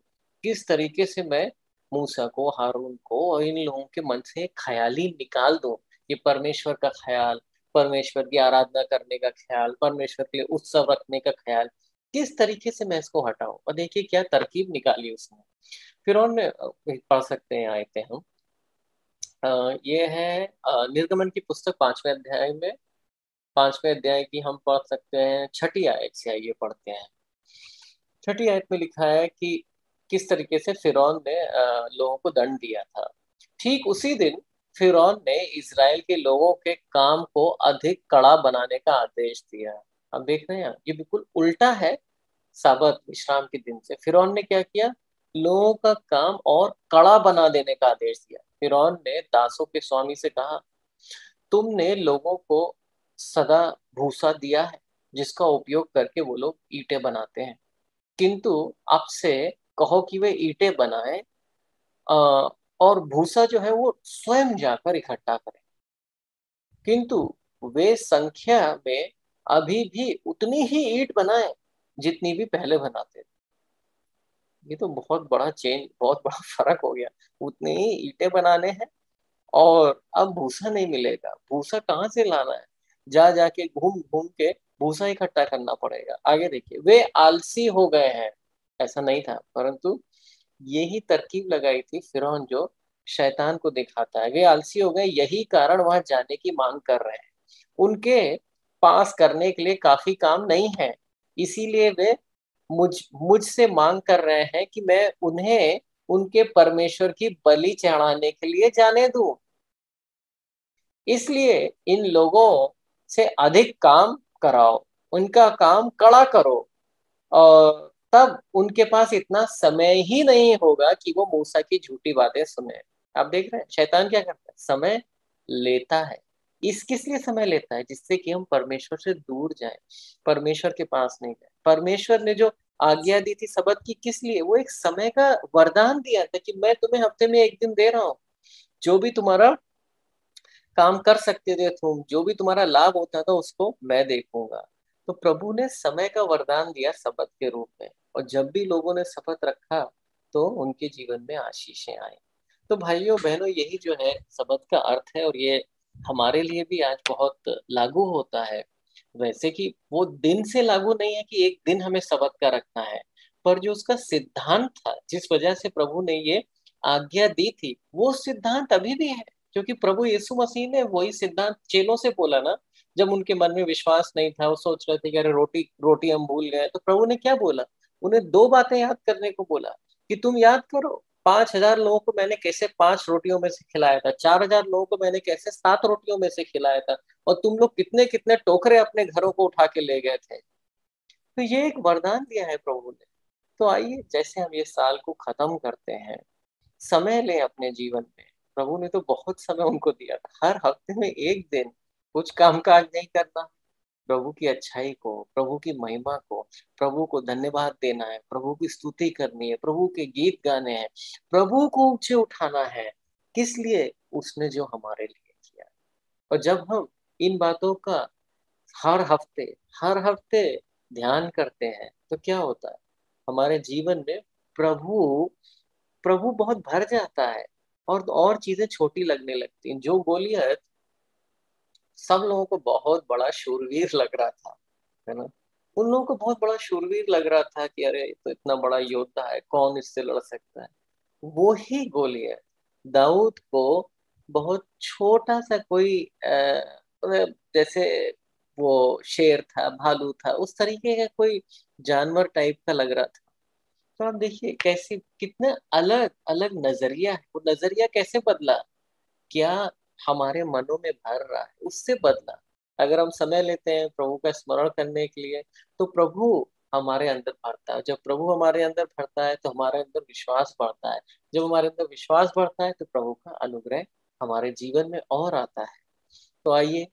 किस तरीके से मैं मूसा को, हारून को और इन लोगों के मन से ख्याल ही निकाल दूं। ये परमेश्वर का ख्याल, परमेश्वर की आराधना करने का ख्याल, परमेश्वर के लिए उत्सव रखने का ख्याल, किस तरीके से मैं इसको हटाऊं। और देखिए क्या तरकीब निकाली उसने। फिर पढ़ सकते हैं आयते हम। ये है निर्गमन की पुस्तक 5वें अध्याय में, 5वें अध्याय की हम पढ़ सकते हैं, छठी आयत से आइए पढ़ते हैं। छठी आयत में लिखा है कि किस तरीके से फिरौन ने लोगों को दंड दिया था। ठीक उसी दिन फिरौन ने इजराइल के लोगों के काम को अधिक कड़ा बनाने का आदेश दिया। हम देख रहे हैं ये बिल्कुल उल्टा है। साबत विश्राम के दिन से फिरौन ने क्या किया, लोगों का काम और कड़ा बना देने का आदेश दिया। फिरौन ने दासों के स्वामी से कहा, तुमने लोगों को सदा भूसा दिया है जिसका उपयोग करके वो लोग ईंटें बनाते हैं, किंतु अब से कहो कि वे ईंटें बनाएं, अ, और भूसा जो है वो स्वयं जाकर इकट्ठा करें, किंतु वे संख्या में अभी भी उतनी ही ईंट बनाएं जितनी भी पहले बनाते थे। ये तो बहुत बड़ा चेंज, बहुत बड़ा फर्क हो गया। उतनी ही ईंटें बनाने हैं और अब भूसा नहीं मिलेगा। भूसा कहाँ से लाना है, जा जाके घूम घूम के भूसा इकट्ठा करना पड़ेगा। आगे देखिए, वे आलसी हो गए हैं। ऐसा नहीं था, परंतु यही तरकीब लगाई थी फिरौन, जो शैतान को दिखाता है। वे आलसी हो गए, यही कारण वहां जाने की मांग कर रहे हैं। उनके पास करने के लिए काफी काम नहीं है, इसीलिए वे मुझसे मांग कर रहे हैं कि मैं उन्हें उनके परमेश्वर की बलि चढ़ाने के लिए जाने दूं। इसलिए इन लोगों से अधिक काम कराओ, उनका काम कड़ा करो, और तब उनके पास इतना समय ही नहीं होगा कि वो मूसा की झूठी बातें सुने। आप देख रहे हैं शैतान क्या करता है, समय लेता है। इस किस लिए समय लेता है, जिससे कि हम परमेश्वर से दूर जाएं, परमेश्वर के पास नहीं जाए। परमेश्वर ने जो आज्ञा दी थी सबत की, किस लिए, वो एक समय का वरदान दिया था कि मैं तुम्हें हफ्ते में एक दिन दे रहा हूँ, जो भी तुम्हारा काम कर सकते थे तुम, जो भी तुम्हारा लाभ होता था उसको मैं देखूंगा। तो प्रभु ने समय का वरदान दिया शपथ के रूप में, और जब भी लोगों ने शपथ रखा तो उनके जीवन में आशीषें आई। तो भाइयों बहनों, यही जो है शपथ का अर्थ है, और ये हमारे लिए भी आज बहुत लागू होता है। वैसे कि वो दिन से लागू नहीं है कि एक दिन हमें शपथ का रखना है, पर जो उसका सिद्धांत था, जिस वजह से प्रभु ने ये आज्ञा दी थी, वो सिद्धांत अभी भी है। क्योंकि प्रभु यीशु मसीह ने वही सिद्धांत चेलों से बोला ना, जब उनके मन में विश्वास नहीं था, वो सोच रहे थे कि अरे रोटी रोटी हम भूल गए, तो प्रभु ने क्या बोला, उन्हें दो बातें याद करने को बोला कि तुम याद करो 5,000 लोगों को मैंने कैसे 5 रोटियों में से खिलाया था, 4,000 लोगों को मैंने कैसे 7 रोटियों में से खिलाया था, और तुम लोग कितने कितने टोकरे अपने घरों को उठा के ले गए थे। तो ये एक वरदान दिया है प्रभु ने। तो आइए, जैसे हम ये साल को खत्म करते हैं, समय लें अपने जीवन में। प्रभु ने तो बहुत समय उनको दिया था, हर हफ्ते में एक दिन कुछ काम काज नहीं करना, प्रभु की अच्छाई को, प्रभु की महिमा को, प्रभु को धन्यवाद देना है, प्रभु की स्तुति करनी है, प्रभु के गीत गाने हैं, प्रभु को ऊंचे उठाना है। किस लिए, उसने जो हमारे लिए किया। और जब हम इन बातों का हर हफ्ते हर हफ्ते ध्यान करते हैं, तो क्या होता है, हमारे जीवन में प्रभु प्रभु बहुत भर जाता है, और चीजें छोटी लगने लगती हैं। जो गोलियत सब लोगों को बहुत बड़ा शूरवीर लग रहा था, है ना, उन लोगों को बहुत बड़ा शूरवीर लग रहा था कि अरे ये तो इतना बड़ा योद्धा है, कौन इससे लड़ सकता है, वो ही गोलियत दाऊद को बहुत छोटा सा कोई जैसे वो शेर था, भालू था, उस तरीके का कोई जानवर टाइप का लग रहा था। तो आप देखिए कैसे, कितने अलग अलग नजरिया है, वो नजरिया कैसे बदला, क्या हमारे मनों में भर रहा है उससे बदला। अगर हम समय लेते हैं प्रभु का स्मरण करने के लिए, तो प्रभु हमारे अंदर भरता है। जब प्रभु हमारे अंदर भरता है तो हमारे अंदर विश्वास बढ़ता है। जब हमारे अंदर विश्वास बढ़ता है तो प्रभु का अनुग्रह हमारे जीवन में और आता है। तो आइए,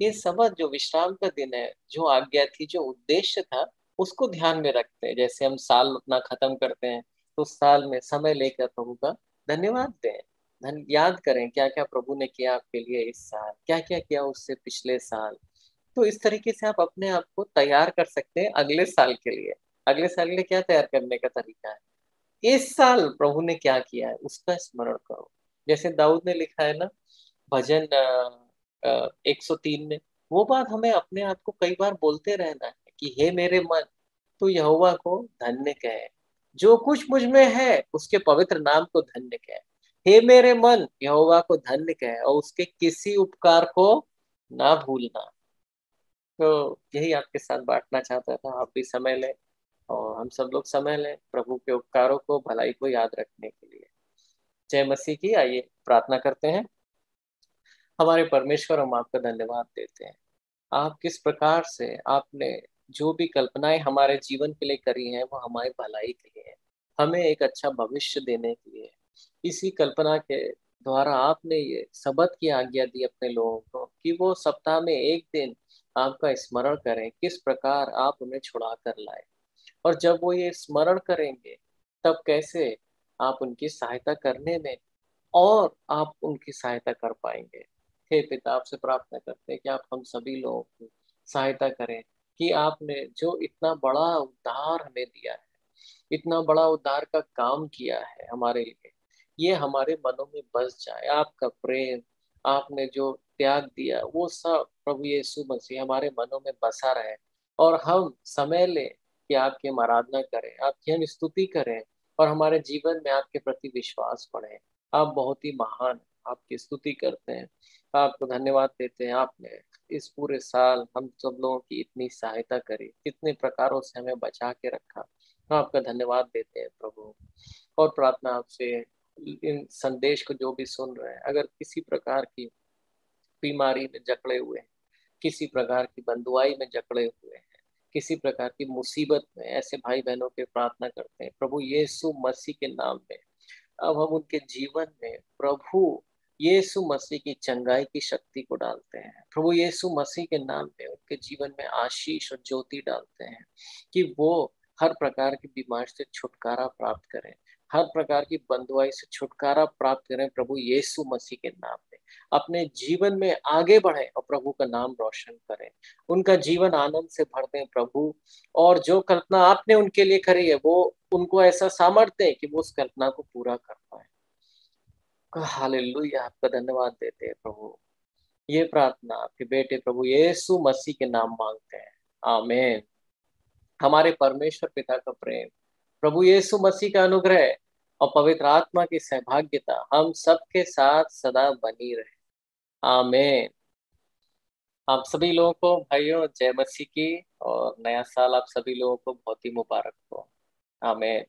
ये सबक जो विश्राम का दिन है, जो आज्ञा थी, जो उद्देश्य था, उसको ध्यान में रखते हैं। जैसे हम साल अपना खत्म करते हैं, तो उस साल में समय लेकर प्रभु का धन्यवाद दें, धन याद करें क्या क्या प्रभु ने किया आपके लिए इस साल, क्या क्या किया उससे पिछले साल। तो इस तरीके से आप अपने आप को तैयार कर सकते हैं अगले साल के लिए। अगले साल के लिए क्या तैयार करने का तरीका है, इस साल प्रभु ने क्या किया है उसका स्मरण करो। जैसे दाऊद ने लिखा है ना भजन 103 में, वो बात हमें अपने आप को कई बार बोलते रहना है कि हे मेरे मन, तो यहोवा को धन्य कहे, जो कुछ मुझ में है उसके पवित्र नाम को धन्य कहे। हे मेरे मन, यहोवा को धन्य कहे और उसके किसी उपकार को ना भूलना। तो यही आपके साथ बांटना चाहता था। आप भी समय लें, और हम सब लोग समय लें प्रभु के उपकारों को, भलाई को याद रखने के लिए। जय मसीह की। आइए प्रार्थना करते हैं। हमारे परमेश्वर, हम आपका धन्यवाद देते हैं, आप किस प्रकार से आपने जो भी कल्पनाएं हमारे जीवन के लिए करी हैं वो हमारी भलाई के लिए है, हमें एक अच्छा भविष्य देने के लिए। इसी कल्पना के द्वारा आपने ये सबत की आज्ञा दी अपने लोगों को कि वो सप्ताह में एक दिन आपका स्मरण करें, किस प्रकार आप उन्हें छुड़ा कर लाए। और जब वो ये स्मरण करेंगे, तब कैसे आप उनकी सहायता करने में और आप उनकी सहायता कर पाएंगे। हे पिता, आपसे प्रार्थना करते हैं कि आप हम सभी लोगों की सहायता करें, कि आपने जो इतना बड़ा उद्धार हमें दिया है, इतना बड़ा उद्धार का काम किया है हमारे लिए, ये हमारे मनों में बस जाए। आपका प्रेम, आपने जो त्याग दिया, वो सब प्रभु यीशु मसीह हमारे मनों में बसा रहे, और हम समय लें कि आपकी हम आराधना करें, आपकी हम स्तुति करें, और हमारे जीवन में आपके प्रति विश्वास बढ़े। आप बहुत ही महान हैं, आपकी स्तुति करते हैं, आपको धन्यवाद देते हैं। आपने इस पूरे साल हम सब लोगों की इतनी सहायता करी, कितने प्रकारों से हमें बचा के रखा, हम आपका धन्यवाद देते हैं प्रभु। और प्रार्थना आपसे, इन संदेश को जो भी सुन रहे हैं, अगर किसी प्रकार की बीमारी में जकड़े हुए हैं, किसी प्रकार की बंधुआई में जकड़े हुए हैं, किसी प्रकार की मुसीबत में ऐसे भाई बहनों के प्रार्थना करते हैं प्रभु यीशु मसीह के नाम में। अब हम उनके जीवन में प्रभु यीशु मसीह की चंगाई की शक्ति को डालते हैं। प्रभु यीशु मसीह के नाम में उनके जीवन में आशीष और ज्योति डालते हैं कि वो हर प्रकार की बीमारी से छुटकारा प्राप्त करें, हर प्रकार की बंधुआई से छुटकारा प्राप्त करें प्रभु यीशु मसीह के नाम में। अपने जीवन में आगे बढ़े और प्रभु का नाम रोशन करें, उनका जीवन आनंद से भर दें प्रभु। और जो कल्पना आपने उनके लिए करी है वो उनको ऐसा सामर्थ्य है कि वो उस कल्पना को पूरा कर पाए। हालेलुया, आपका धन्यवाद देते हैं प्रभु। ये प्रार्थना आपके बेटे प्रभु यीशु मसीह के नाम मांगते हैं, आमीन। हमारे परमेश्वर पिता का प्रेम, प्रभु यीशु मसीह का अनुग्रह और पवित्र आत्मा की सहभागिता हम सबके साथ सदा बनी रहे, आमीन। आप सभी लोगों को भाइयों जय मसीह की, और नया साल आप सभी लोगों को बहुत ही मुबारक हो, आमीन।